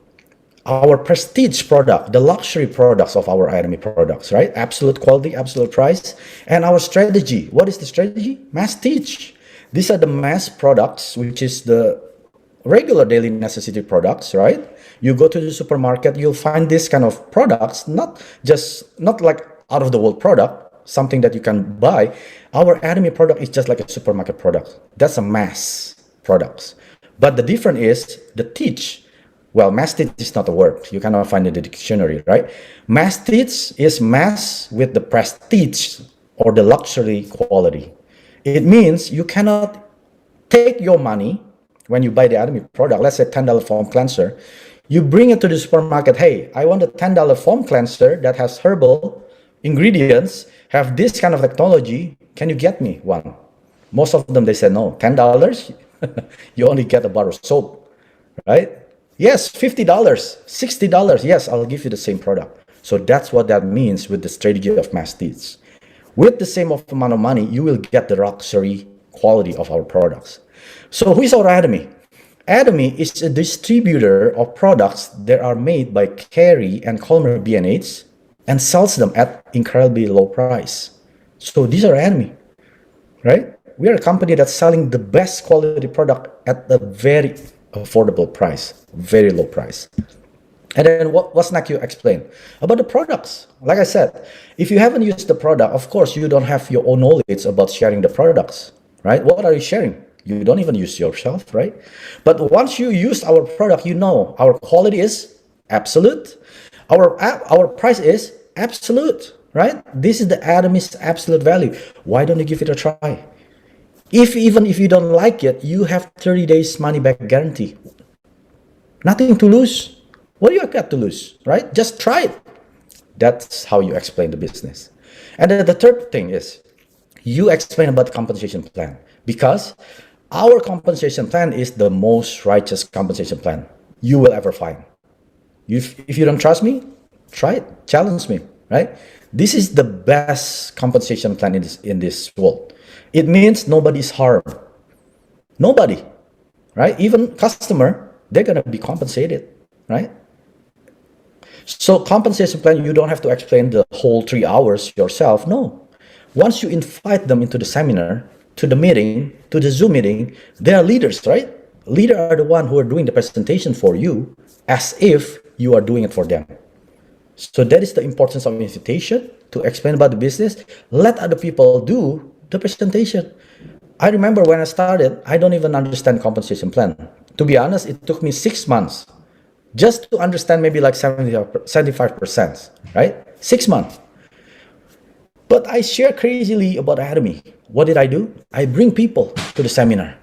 our prestige product, the luxury products of our Atomy products, right? Absolute quality, absolute price, and our strategy. What is the strategy? Masstige. These are the mass products, which is the regular daily necessity products, right? You go to the supermarket, you'll find this kind of products, not like out of the world product, something that you can buy. Our Atomy product is just like a supermarket product. That's a mass products. But the difference is the teach. Well, masstige is not a word. You cannot find it in the dictionary, right? Masstige is mass with the prestige or the luxury quality. It means you cannot take your money when you buy the Atomy product, let's say $10 foam cleanser, you bring it to the supermarket. Hey, I want a $10 foam cleanser that has herbal ingredients, have this kind of technology. Can you get me one? Most of them, they say no. $10, you only get a bar of soap, right? Yes, $50, $60. Yes, I'll give you the same product. So that's what that means with the strategy of masstige. With the same amount of money, you will get the luxury quality of our products. So who is our Atomy? Atomy is a distributor of products that are made by Carey and Colmer B&H and sells them at incredibly low price. So these are Atomy, right? We are a company that's selling the best quality product at a very affordable price, very low price. And then what's next you explain? About the products. Like I said, if you haven't used the product, of course, you don't have your own knowledge about sharing the products, right? What are you sharing? You don't even use yourself, right? But once you use our product, you know our quality is absolute. Our price is absolute, right? This is the Atomy's absolute value. Why don't you give it a try? Even if you don't like it, you have 30 days money back guarantee. Nothing to lose. What do you got to lose, right? Just try it. That's how you explain the business. And then the third thing is you explain about the compensation plan, because our compensation plan is the most righteous compensation plan you will ever find. If you don't trust me, try it. Challenge me, right? This is the best compensation plan in this world. It means nobody's harmed. Nobody, right? Even customer, they're going to be compensated, right? So compensation plan, you don't have to explain the whole 3 hours yourself. No. Once you invite them into the seminar, to the meeting, to the Zoom meeting, they are leaders, right? Leaders are the one who are doing the presentation for you as if you are doing it for them. So that is the importance of invitation, to explain about the business. Let other people do the presentation. I remember when I started, I don't even understand compensation plan. To be honest, it took me 6 months just to understand maybe like 75%, right? 6 months. But I share crazily about Atomy. What did I do? I bring people to the seminar.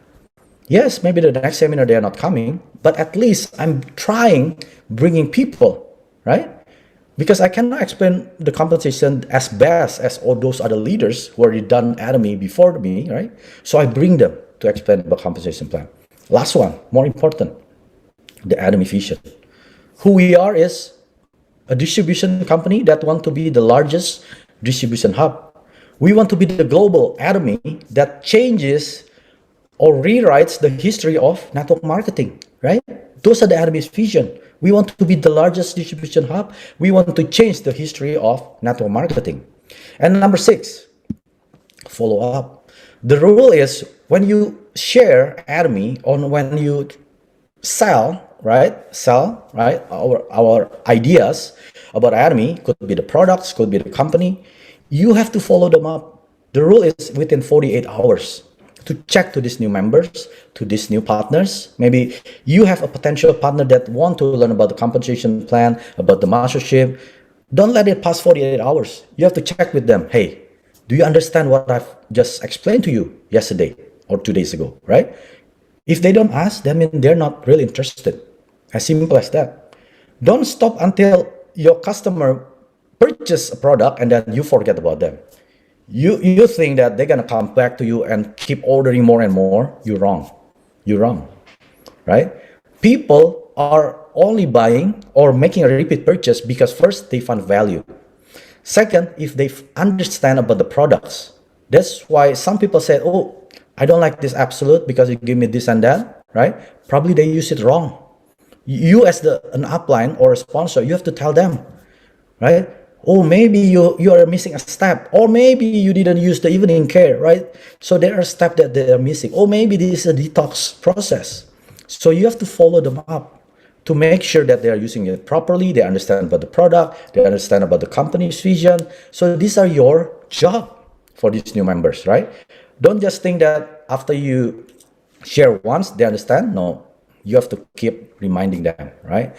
Yes, maybe the next seminar they are not coming, but at least I'm trying bringing people, right? Because I cannot explain the compensation as best as all those other leaders who already done Atomy before me, right? So I bring them to explain the compensation plan. Last one, more important, the Atomy vision. Who we are is a distribution company that want to be the largest distribution hub. We want to be the global Atomy that changes or rewrites the history of network marketing, right? Those are the Atomy's vision. We want to be the largest distribution hub. We want to change the history of network marketing. And number 6, follow up. The rule is when you share Atomy on when you sell, right? Our ideas about Atomy, could be the products, could be the company. You have to follow them up. The rule is within 48 hours to check to these new members, to these new partners. Maybe you have a potential partner that want to learn about the compensation plan, about the mastership. Don't let it pass 48 hours. You have to check with them. Hey, do you understand what I've just explained to you yesterday or 2 days ago, right? If they don't ask, that means they're not really interested. As simple as that. Don't stop until your customer purchase a product and then you forget about them. You think that they're gonna come back to you and keep ordering more and more. You're wrong, right? People are only buying or making a repeat purchase because first they find value. Second, if they understand about the products. That's why some people say, oh, I don't like this Absolute because it give me this and that, right? Probably they use it wrong. You as an upline or a sponsor, you have to tell them, right? Oh, maybe you are missing a step, or maybe you didn't use the evening care, right? So there are steps that they are missing. Or maybe this is a detox process. So you have to follow them up to make sure that they are using it properly, they understand about the product, they understand about the company's vision. So these are your job for these new members, right? Don't just think that after you share once, they understand. No, you have to keep reminding them, right?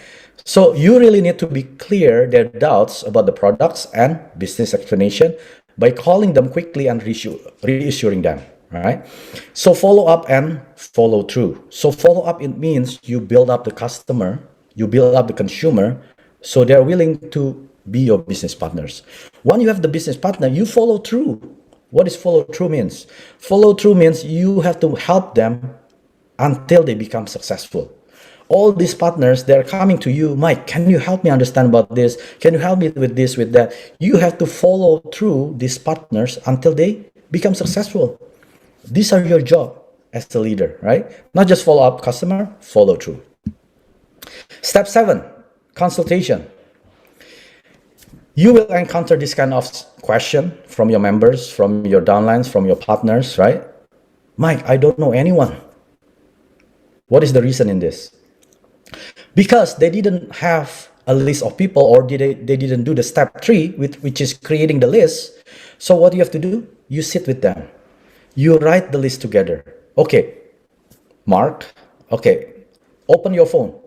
So you really need to be clear their doubts about the products and business explanation by calling them quickly and reassuring them, right? So follow up and follow through. So follow up, it means you build up the customer, you build up the consumer, so they're willing to be your business partners. When you have the business partner, you follow through. What does follow through means? Follow through means you have to help them until they become successful. All these partners, they're coming to you, Mike, can you help me understand about this? Can you help me with this, with that? You have to follow through these partners until they become successful. These are your job as the leader, right? Not just follow up customer, follow through. Step 7, consultation. You will encounter this kind of question from your members, from your downlines, from your partners, right? Mike, I don't know anyone. What is the reason in this? Because they didn't have a list of people, or they didn't do the step 3, which is creating the list. So what you have to do, you sit with them. You write the list together. Okay, Mark, okay, open your phone.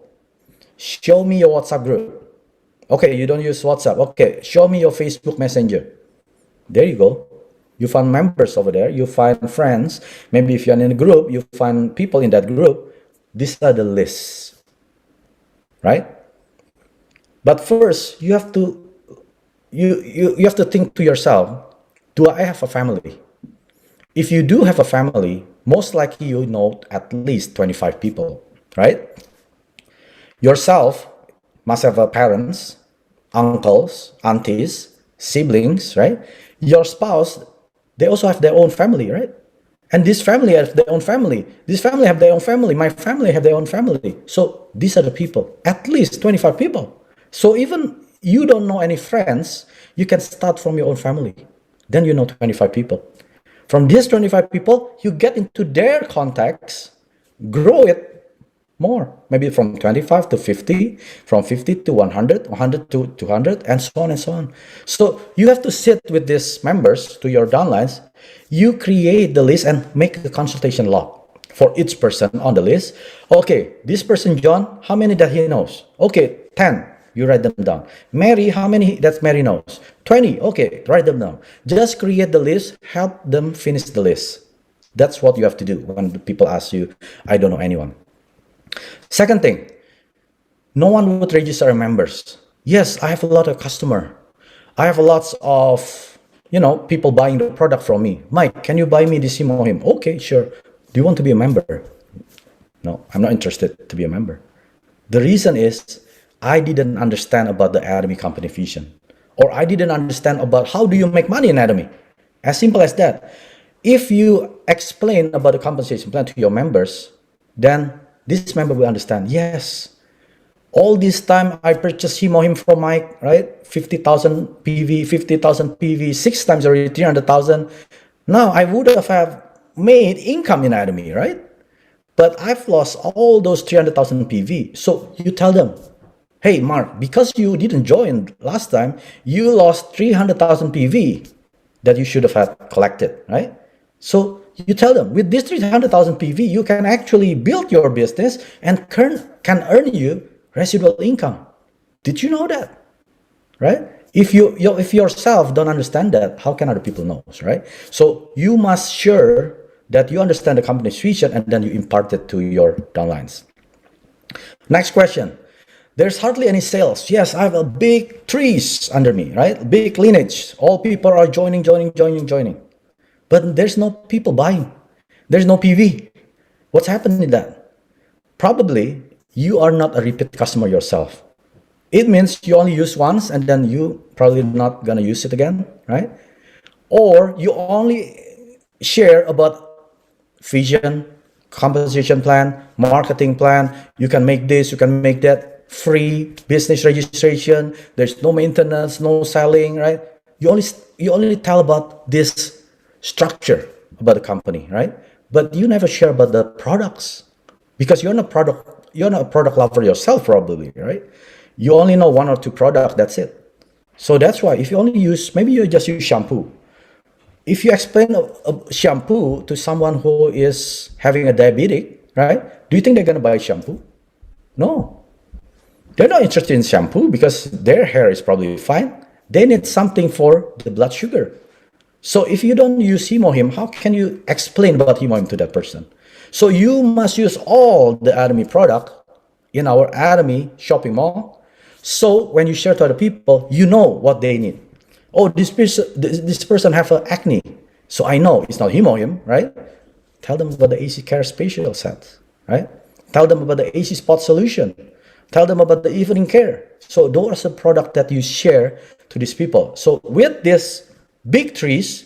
Show me your WhatsApp group. Okay, you don't use WhatsApp. Okay, show me your Facebook Messenger. There you go. You find members over there. You find friends. Maybe if you're in a group, you find people in that group. These are the lists, right? But first, you have to think to yourself, do I have a family? If you do have a family, most likely you know at least 25 people, right? Yourself must have parents, uncles, aunties, siblings, right? Your spouse, they also have their own family, right? And this family has their own family. This family have their own family. My family have their own family. So these are the people, at least 25 people. So even you don't know any friends, you can start from your own family. Then you know 25 people. From these 25 people, you get into their contacts, grow it more, maybe from 25 to 50, from 50 to 100, 100 to 200, and so on and so on. So you have to sit with these members, to your downlines. You create the list and make the consultation log for each person on the list. Okay, this person, John, how many that he knows? Okay, 10. You write them down. Mary, how many that Mary knows? 20. Okay, write them down. Just create the list. Help them finish the list. That's what you have to do when the people ask you, I don't know anyone. Second thing, no one would register members. Yes, I have a lot of customer. I have lots of, people buying the product from me. Mike, can you buy me this him? Okay, sure. Do you want to be a member? No, I'm not interested to be a member. The reason is I didn't understand about the Atomy company vision, or I didn't understand about how do you make money in Atomy. As simple as that. If you explain about the compensation plan to your members, then this member will understand, yes, all this time I purchased him from Mike, right? 50,000 PV, 50,000 PV, 6 times already 300,000. Now I would have made income in Atomy, right? But I've lost all those 300,000 PV. So you tell them, hey, Mark, because you didn't join last time, you lost 300,000 PV that you should have had collected, right? So you tell them, with this 300,000 PV, you can actually build your business and can earn you residual income. Did you know that, right? If you yourself don't understand that, how can other people know, right? So you must sure that you understand the company's vision and then you impart it to your downlines. Next question. There's hardly any sales. Yes, I have a big trees under me, right? Big lineage. All people are joining. But there's no people buying. There's no PV. What's happened in that? Probably you are not a repeat customer yourself. It means you only use once and then you probably not gonna use it again, right? Or you only share about vision, compensation plan, marketing plan. You can make this, you can make that. Free business registration. There's no maintenance, no selling, right? You only tell about this structure about the company, right? But you never share about the products because you're not a product lover yourself, probably, right? You only know one or two products. That's it. So that's why if you only use, maybe you just use shampoo. If you explain a shampoo to someone who is having a diabetic, right? Do you think they're gonna buy shampoo? No. They're not interested in shampoo because their hair is probably fine. They need something for the blood sugar. So if you don't use Hemohim, how can you explain about Hemohim to that person? So you must use all the Atomy product in our Atomy shopping mall. So when you share to other people, you know what they need. Oh, this person have acne. So I know it's not Hemohim, right? Tell them about the AC Care Spatial Set, right? Tell them about the AC Spot Solution. Tell them about the evening care. So those are the product that you share to these people. So with this big trees,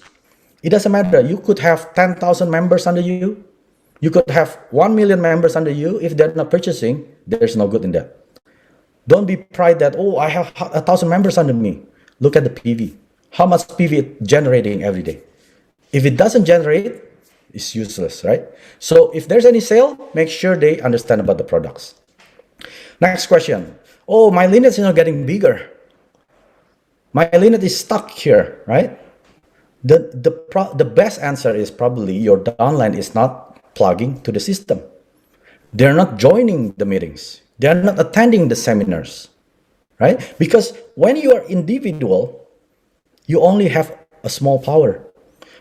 it doesn't matter. You could have 10,000 members under you. You could have 1 million members under you. If they're not purchasing, there's no good in that. Don't be pride that, oh, I have 1,000 members under me. Look at the PV. How much PV it's generating every day? If it doesn't generate, it's useless, right? So if there's any sale, make sure they understand about the products. Next question. Oh, my lineage is not getting bigger. My lineage is stuck here, right? The best answer is probably your downline is not plugging to the system. They're not joining the meetings. They're not attending the seminars, right? Because when you are individual, you only have a small power.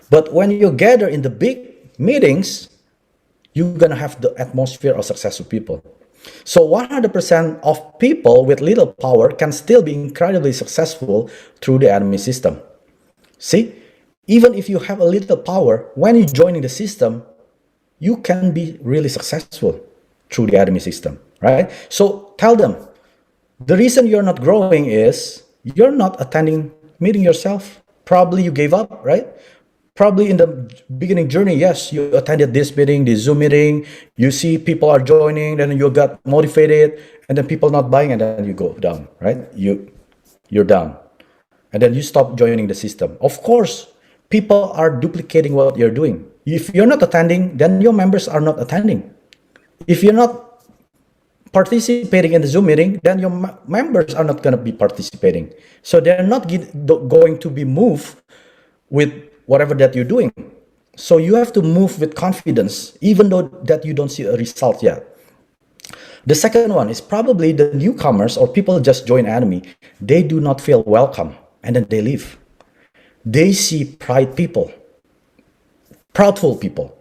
But when you gather in the big meetings, you're gonna have the atmosphere of successful people. So 100% of people with little power can still be incredibly successful through the Atomy system. See, even if you have a little power, when you join in the system, you can be really successful through the Atomy system, right? So tell them, the reason you're not growing is you're not attending meeting yourself. Probably you gave up, right? Probably in the beginning journey, yes, you attended this meeting, this Zoom meeting, you see people are joining, then you got motivated, and then people not buying, and then you go down, right? You're down. And then you stop joining the system. Of course, people are duplicating what you're doing. If you're not attending, then your members are not attending. If you're not participating in the Zoom meeting, then your members are not going to be participating. So they're not going to be moved with whatever that you're doing. So you have to move with confidence, even though that you don't see a result yet. The second one is probably the newcomers or people just join Atomy. They do not feel welcome and then they leave. They see proudful people.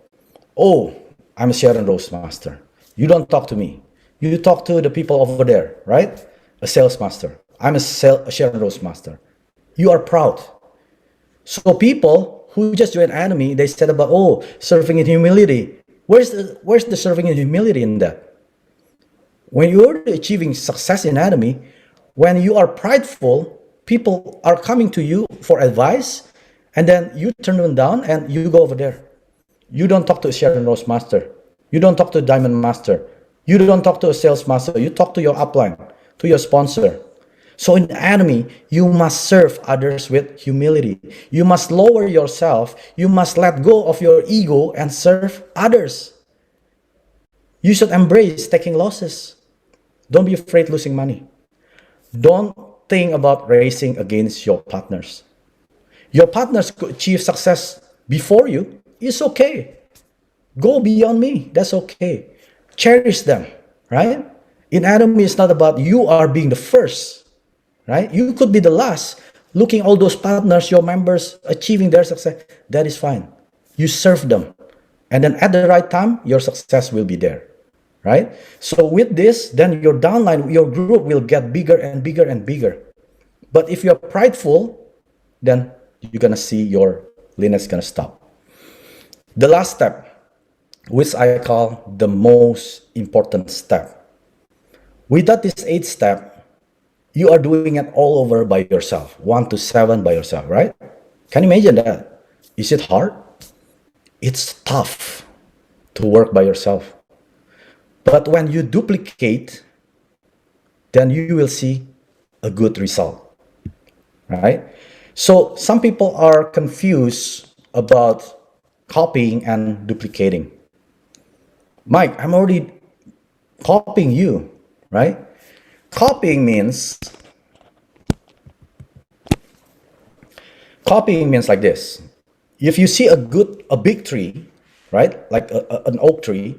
Oh, I'm a Sharon Rose master. You don't talk to me. You talk to the people over there, right? A sales master. I'm a Sharon Rose master. You are proud. So people who just joined Atomy, they said about, oh, serving in humility. Where's the serving in humility in that? When you're achieving success in Atomy, when you are prideful, people are coming to you for advice, And then you turn them down and you go over there. You don't talk to a Sharon Rose master. You don't talk to a Diamond master. You don't talk to a sales master. You talk to your upline, to your sponsor. So in Atomy, you must serve others with humility. You must lower yourself. You must let go of your ego and serve others. You should embrace taking losses. Don't be afraid losing money. Don't think about racing against your partners. Your partners could achieve success before you. It's okay. Go beyond me. That's okay. Cherish them, right? In Atomy, it's not about you are being the first, right? You could be the last. Looking all those partners, your members achieving their success, that is fine. You serve them. And then at the right time, your success will be there, right? So with this, then your downline, your group will get bigger and bigger and bigger. But if you're prideful, then you're going to see your lineage going to stop. The last step, which I call the most important step. Without this 8th step, you are doing it all over by yourself, 1 to 7 by yourself, right? Can you imagine that? Is it hard? It's tough to work by yourself. But when you duplicate, then you will see a good result, right? So some people are confused about copying and duplicating. Mike, I'm already copying you, right? Copying means like this. If you see a big tree, right? Like an oak tree,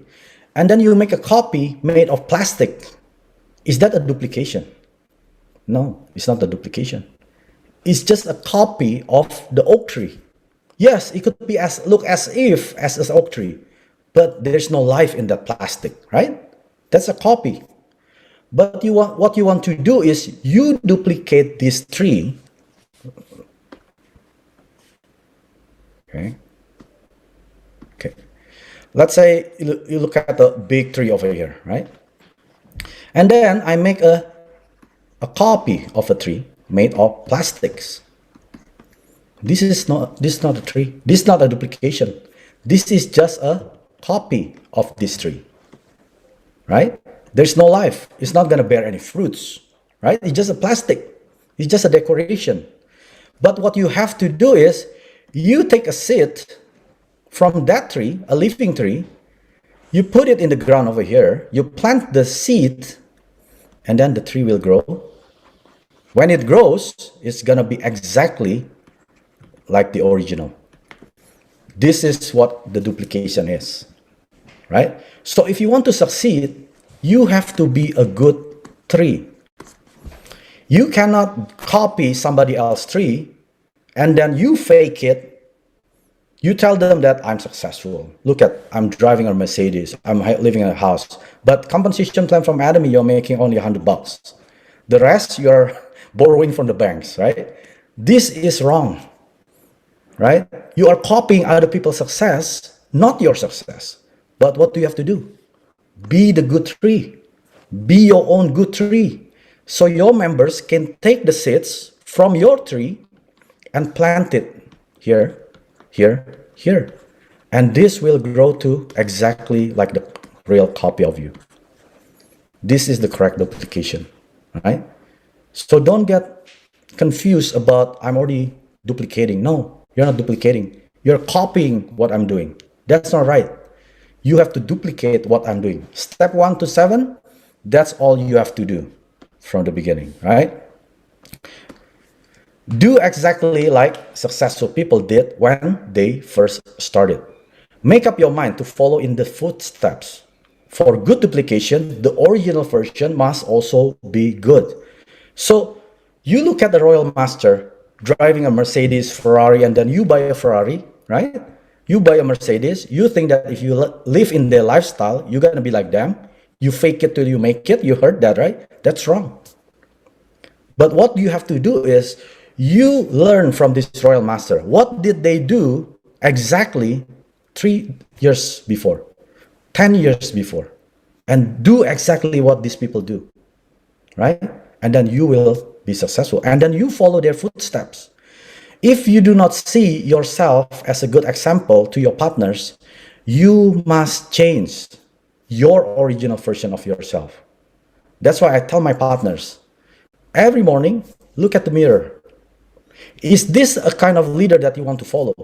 and then you make a copy made of plastic, is that a duplication? No, it's not a duplication. It's just a copy of the oak tree. Yes, it could be look as if as an oak tree, but there's no life in that plastic, right? That's a copy. But what you want to do is you duplicate this tree. Okay. Let's say you look at the big tree over here, right? And then I make a copy of a tree made of plastics. This is not a tree. This is not a duplication. This is just a copy of this tree, right? There's no life. It's not going to bear any fruits, right? It's just a plastic. It's just a decoration. But what you have to do is you take a seed from that tree, a living tree, you put it in the ground over here, you plant the seed, and then the tree will grow. When it grows, it's going to be exactly like the original. This is what the duplication is, right? So if you want to succeed, you have to be a good tree. You cannot copy somebody else's tree and then you fake it. You tell them that I'm successful. Look at, I'm driving a Mercedes. I'm living in a house. But compensation plan from Atomy, you're making only $100. The rest, you're borrowing from the banks, right? This is wrong, right? You are copying other people's success, not your success. But what do you have to do? Be the good tree. Be your own good tree. So your members can take the seeds from your tree and plant it here, here, here. And this will grow to exactly like the real copy of you. This is the correct duplication, right? So don't get confused about I'm already duplicating. No, you're not duplicating. You're copying what I'm doing. That's not right. You have to duplicate what I'm doing. Step 1 to 7, that's all you have to do from the beginning, right? Do exactly like successful people did when they first started. Make up your mind to follow in the footsteps. For good duplication, the original version must also be good. So you look at the royal master driving a Mercedes, Ferrari, and then you buy a Ferrari, right? You buy a Mercedes, you think that if you live in their lifestyle, you're going to be like them. You fake it till you make it. You heard that, right? That's wrong. But what you have to do is you learn from this royal master. What did they do exactly 3 years before, 10 years before? And do exactly what these people do, right? And then you will be successful. And then you follow their footsteps. If you do not see yourself as a good example to your partners, you must change your original version of yourself. That's why I tell my partners, every morning, look at the mirror. Is this a kind of leader that you want to follow?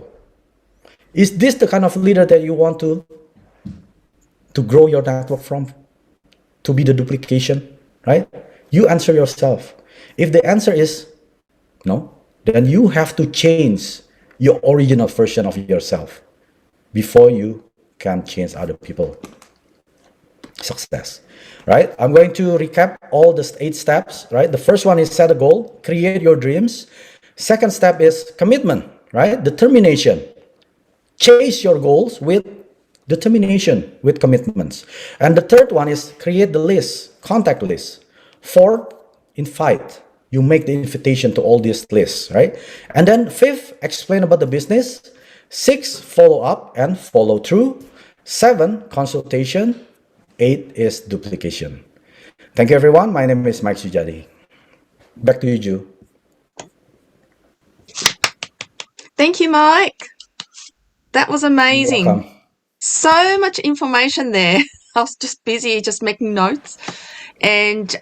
Is this the kind of leader that you want to grow your network from? To be the duplication, right? You answer yourself. If the answer is no, then you have to change your original version of yourself before you can change other people. Success, right? I'm going to recap all the 8 steps, right? The first one is set a goal, create your dreams. Second step is commitment, right? Determination. Chase your goals with determination, with commitments. And the third one is create the list, contact list. Fourth, invite. You make the invitation to all these lists, right? And then fifth, explain about the business. 6, follow up and follow through. 7, consultation. 8 is duplication. Thank you, everyone. My name is Mike Surjadi. Back to you, Ju. Thank you, Mike. That was amazing. Welcome. So much information there. I was just busy just making notes. And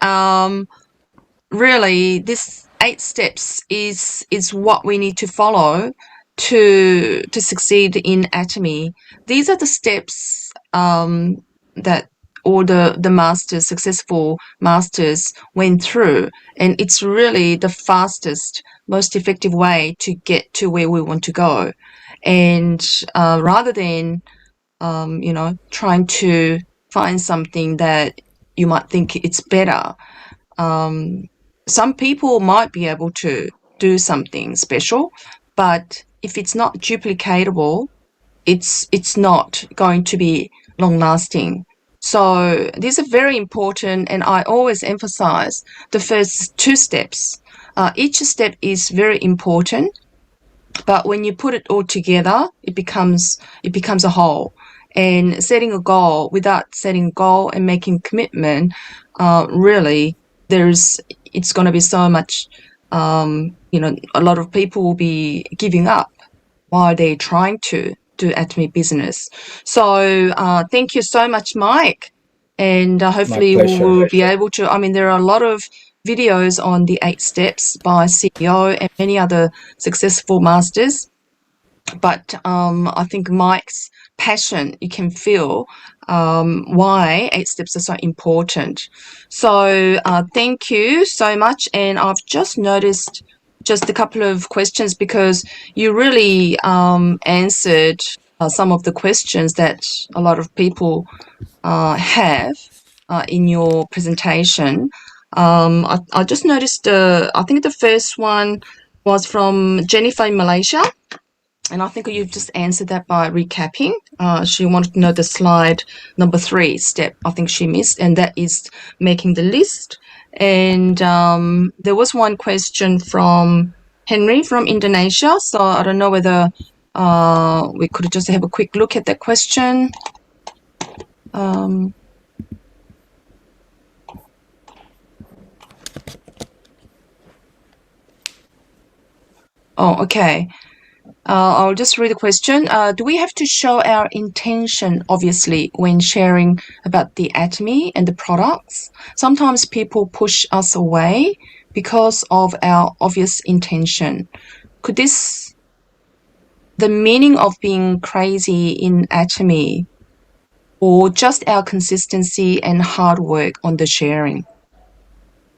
really, this 8 steps is what we need to follow to succeed in Atomy. These are the steps that all the masters, successful masters, went through, and it's really the fastest, most effective way to get to where we want to go. And rather than trying to find something that you might think it's better, some people might be able to do something special, but if it's not duplicatable, it's not going to be long lasting. So these are very important, and I always emphasize the first 2 steps. Each step is very important, but when you put it all together, it becomes a whole. And setting a goal without setting a goal and making commitment, really, it's going to be so much. A lot of people will be giving up while they're trying to do Atomy business. So thank you so much, Mike. And hopefully My pleasure. we'll be able to, there are a lot of videos on the 8 steps by CEO and many other successful masters. But I think Mike's passion, you can feel why 8 steps are so important. So thank you so much. And I've just noticed just a couple of questions, because you really answered some of the questions that a lot of people have in your presentation. I just noticed, I think the first one was from Jennifer in Malaysia. And I think you've just answered that by recapping. She wanted to know the slide number 3 step. I think she missed, and that is making the list. And there was one question from Henry from Indonesia. So I don't know whether we could just have a quick look at that question. Okay. I'll just read the question. Do we have to show our intention, obviously, when sharing about the Atomy and the products? Sometimes people push us away because of our obvious intention. Could the meaning of being crazy in Atomy, or just our consistency and hard work on the sharing?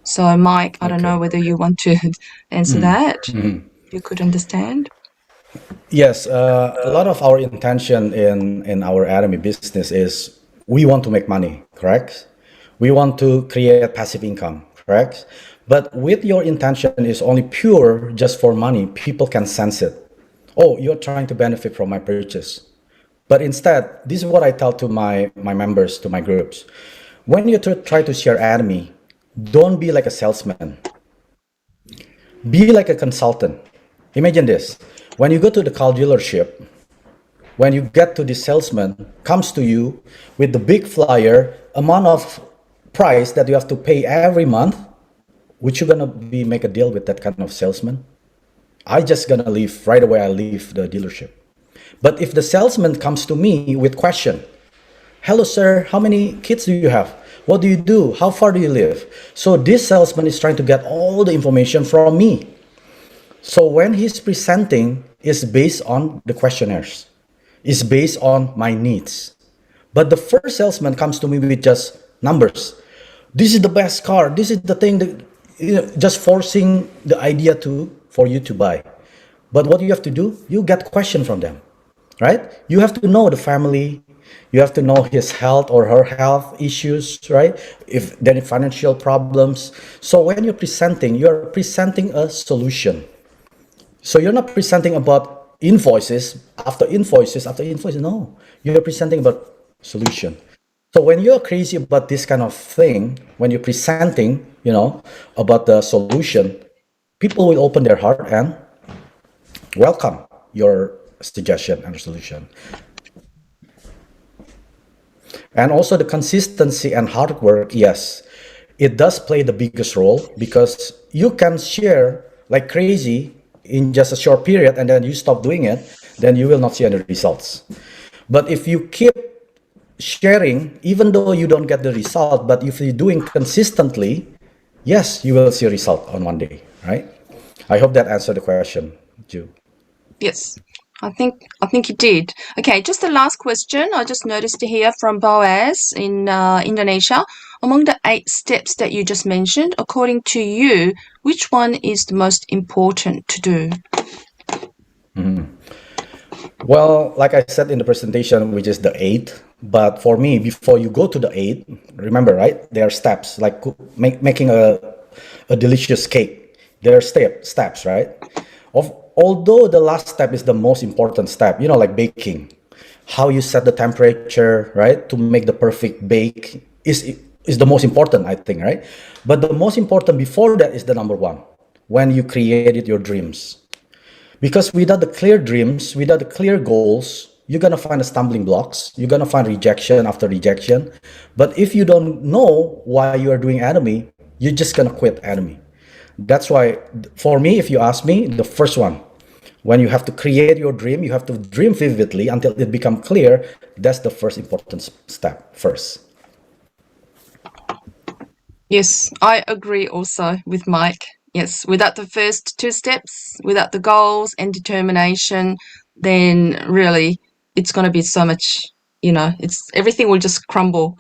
So, Mike, I don't know whether you want to answer that. You could understand. Yes, a lot of our intention in our Atomy business is we want to make money, correct? We want to create passive income, correct? But with your intention is only pure just for money, people can sense it. Oh, you're trying to benefit from my purchase. But instead, this is what I tell to my members, to my groups. When you try to share Atomy, don't be like a salesman. Be like a consultant. Imagine this. When you go to the car dealership, when you get to the salesman comes to you with the big flyer, amount of price that you have to pay every month, would you gonna make a deal with that kind of salesman? I just gonna leave right away. I leave the dealership. But if the salesman comes to me with question, hello sir, how many kids do you have? What do you do? How far do you live? So this salesman is trying to get all the information from me. So when he's presenting, it's based on the questionnaires. It's based on my needs. But the first salesman comes to me with just numbers. This is the best car. This is the thing that, just forcing the idea for you to buy. But what you have to do, you get question from them, right? You have to know the family. You have to know his health or her health issues, right? If there are financial problems. So when you're presenting a solution. So you're not presenting about invoices after invoices after invoices. No, you're presenting about solution. So when you're crazy about this kind of thing, when you're presenting, about the solution, people will open their heart and welcome your suggestion and solution. And also the consistency and hard work, yes, it does play the biggest role, because you can share like crazy in just a short period and then you stop doing it, then you will not see any results. But if you keep sharing, even though you don't get the result, but if you're doing consistently, yes, you will see a result on one day, right? I hope that answered the question, Ju. Yes, I think you did. Okay, just the last question. I just noticed here from Boaz in Indonesia. Among the 8 steps that you just mentioned, according to you, which one is the most important to do? Well, like I said in the presentation, which is the 8, but for me, before you go to the 8, remember, right? There are steps, like making a delicious cake. There are steps, right? Although the last step is the most important step, like baking, how you set the temperature, right, to make the perfect bake is the most important, I think, right? But the most important before that is the number 1, when you created your dreams. Because without the clear dreams, without the clear goals, you're gonna find the stumbling blocks. You're gonna find rejection after rejection. But if you don't know why you are doing Atomy, you're just gonna quit Atomy. That's why, for me, if you ask me, the first one, when you have to create your dream, you have to dream vividly until it becomes clear. That's the first important step first. Yes, I agree also with Mike. Yes, without the first 2 steps, without the goals and determination, then really it's going to be so much, it's everything will just crumble.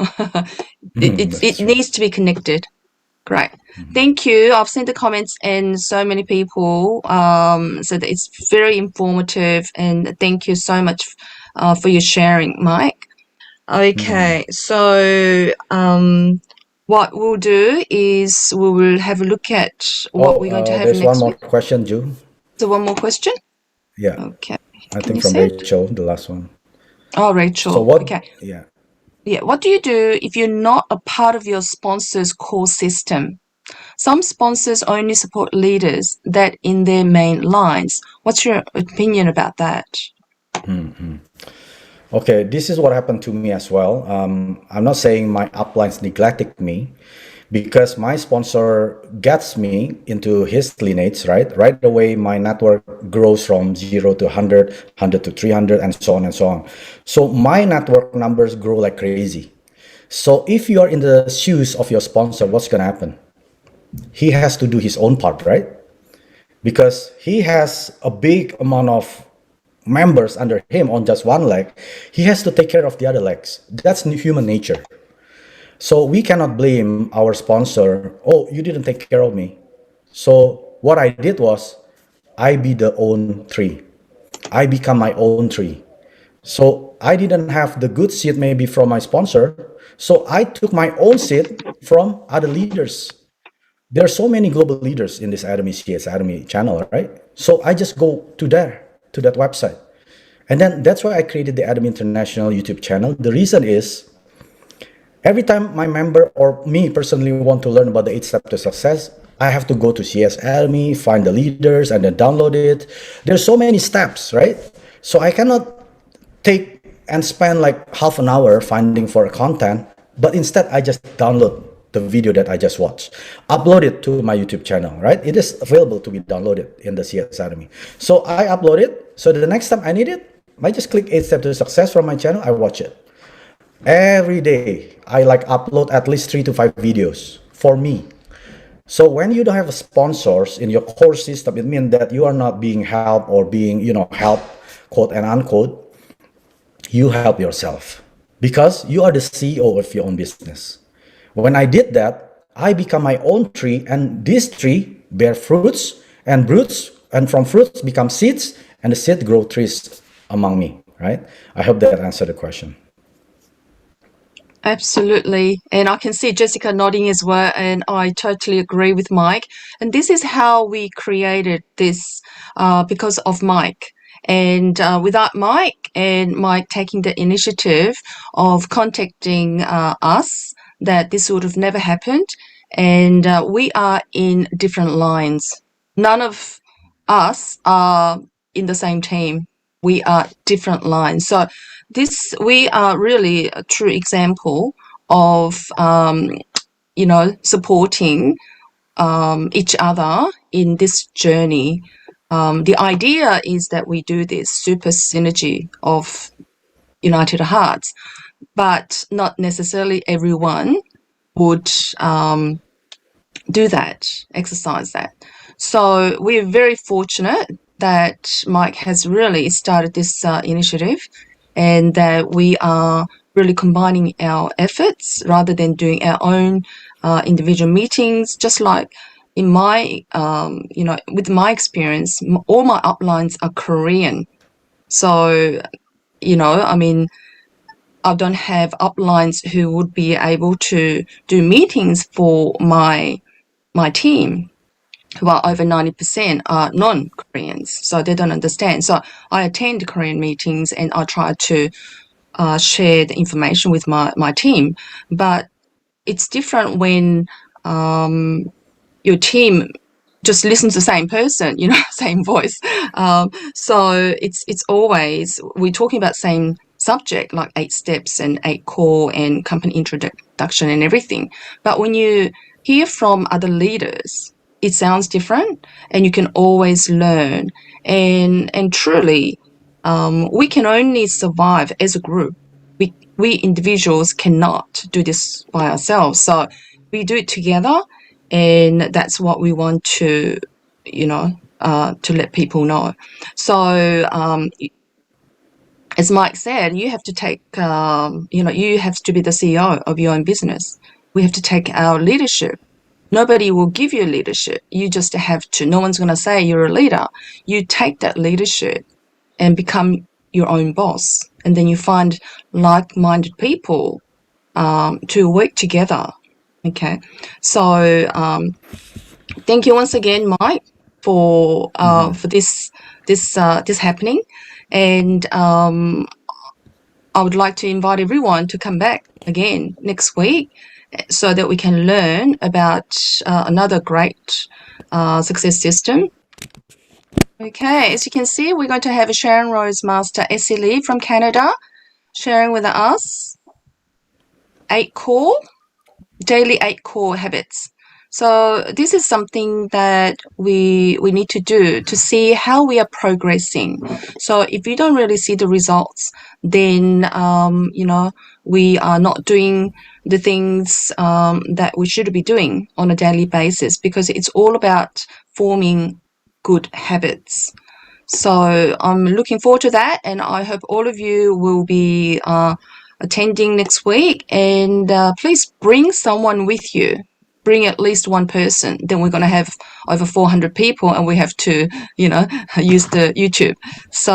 It needs to be connected. Great. Thank you. I've seen the comments and so many people said that it's very informative, and thank you so much for your sharing, Mike. Okay, so what we'll do is we will have a look at what we're going to have there's next one more week. question, Ju. So one more question? Yeah. Okay. I Can you think from say it? Rachel, the last one. Oh, Rachel. So what? Okay. Yeah. Yeah. What do you do if you're not a part of your sponsor's core system? Some sponsors only support leaders that in their main lines. What's your opinion about that? Okay, this is what happened to me as well. I'm not saying my uplines neglected me, because my sponsor gets me into his lineage, right? Right away, my network grows from 0 to 100, 100 to 300, and so on and so on. So my network numbers grow like crazy. So if you are in the shoes of your sponsor, what's going to happen? He has to do his own part, right? Because he has a big amount of members under him on just one leg. He has to take care of the other legs. That's human nature. So we cannot blame our sponsor. Oh, you didn't take care of me. So what I did was, I be the own tree. I become my own tree. So I didn't have the good seed maybe from my sponsor. So I took my own seed from other leaders. There are so many global leaders in this Atomy CS Atomy channel, right? So I just go to that website. And then that's why I created the Atomy International YouTube channel. The reason is, every time my member or me personally want to learn about the 8 steps to success, I have to go to CS Atomy, find the leaders, and then download it. There's so many steps, right? So I cannot take and spend like half an hour finding for content, but instead I just download the video that I just watched, upload it to my YouTube channel, right? It is available to be downloaded in the CS Atomy. So I upload it. So the next time I need it, I just click 8 Steps to Success from my channel. I watch it. Every day, I like upload at least 3 to 5 videos for me. So when you don't have sponsors in your core system, it means that you are not being helped or being, helped, quote and unquote. You help yourself because you are the CEO of your own business. When I did that, I become my own tree, and this tree bear fruits and roots, and from fruits become seeds, and the seed grow trees among me, right? I hope that answered the question. Absolutely. And I can see Jessica nodding as well, and I totally agree with Mike. And this is how we created this because of Mike. And without Mike and Mike taking the initiative of contacting us, that this would have never happened. And we are in different lines. None of us are in the same team. We are different lines. So we are really a true example of, supporting each other in this journey. The idea is that we do this super synergy of United Hearts, but not necessarily everyone would do that, exercise that. So we're very fortunate that Mike has really started this initiative, and that we are really combining our efforts rather than doing our own individual meetings. Just like in my, with my experience, all my uplines are Korean. So, I don't have uplines who would be able to do meetings for my team, who are over 90% are non-Koreans, so they don't understand. So I attend Korean meetings and I try to share the information with my team. But it's different when your team just listens to the same person, same voice. So it's always, we're talking about same subject, like 8 steps and 8 core and company introduction and everything. But when you hear from other leaders, it sounds different, and you can always learn. And truly, we can only survive as a group. We individuals cannot do this by ourselves. So we do it together, and that's what we want to, to let people know. So, as Mike said, you have to take, you have to be the CEO of your own business. We have to take our leadership. Nobody will give you leadership. You just have to. No one's going to say you're a leader. You take that leadership and become your own boss. And then you find like-minded people to work together. Okay. So thank you once again, Mike, for this happening. And I would like to invite everyone to come back again next week, so that we can learn about another great success system. Okay, as you can see, we're going to have Sharon Rose Master Essie Lee from Canada sharing with us 8 core, daily 8 core habits. So this is something that we need to do to see how we are progressing. So if you don't really see the results, then, we are not doing the things that we should be doing on a daily basis, because it's all about forming good habits. So I'm looking forward to that, and I hope all of you will be attending next week. And please bring someone with you. Bring at least one person. Then we're going to have over 400 people, and we have to, use the YouTube. So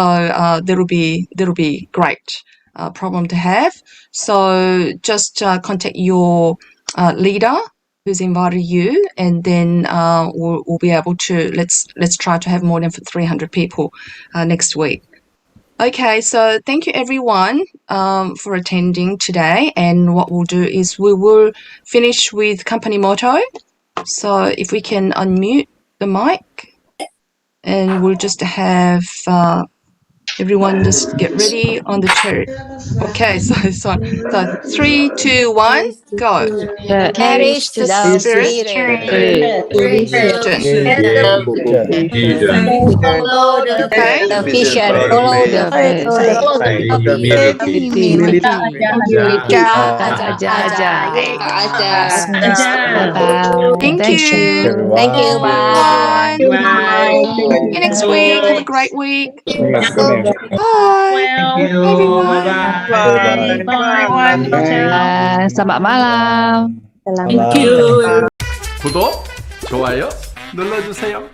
that'll be great problem to have. So just contact your leader who's invited you, and then we'll be able to, let's try to have more than 300 people next week. Okay, so thank you everyone for attending today, and what we'll do is we will finish with company motto. So if we can unmute the mic, and we'll just have Everyone just get ready on the chariot. Okay, so this one. So 3, 2, 1, go. Carries to the Spirit. Spirit. Follow the Okay. The vision. Follow the Humility. Thank Thank you. you. Thank you. Bye. Bye. See you next week. Have a great week. Bye. Everyone. Selamat malam. Malam. 구독, 좋아요 눌러주세요.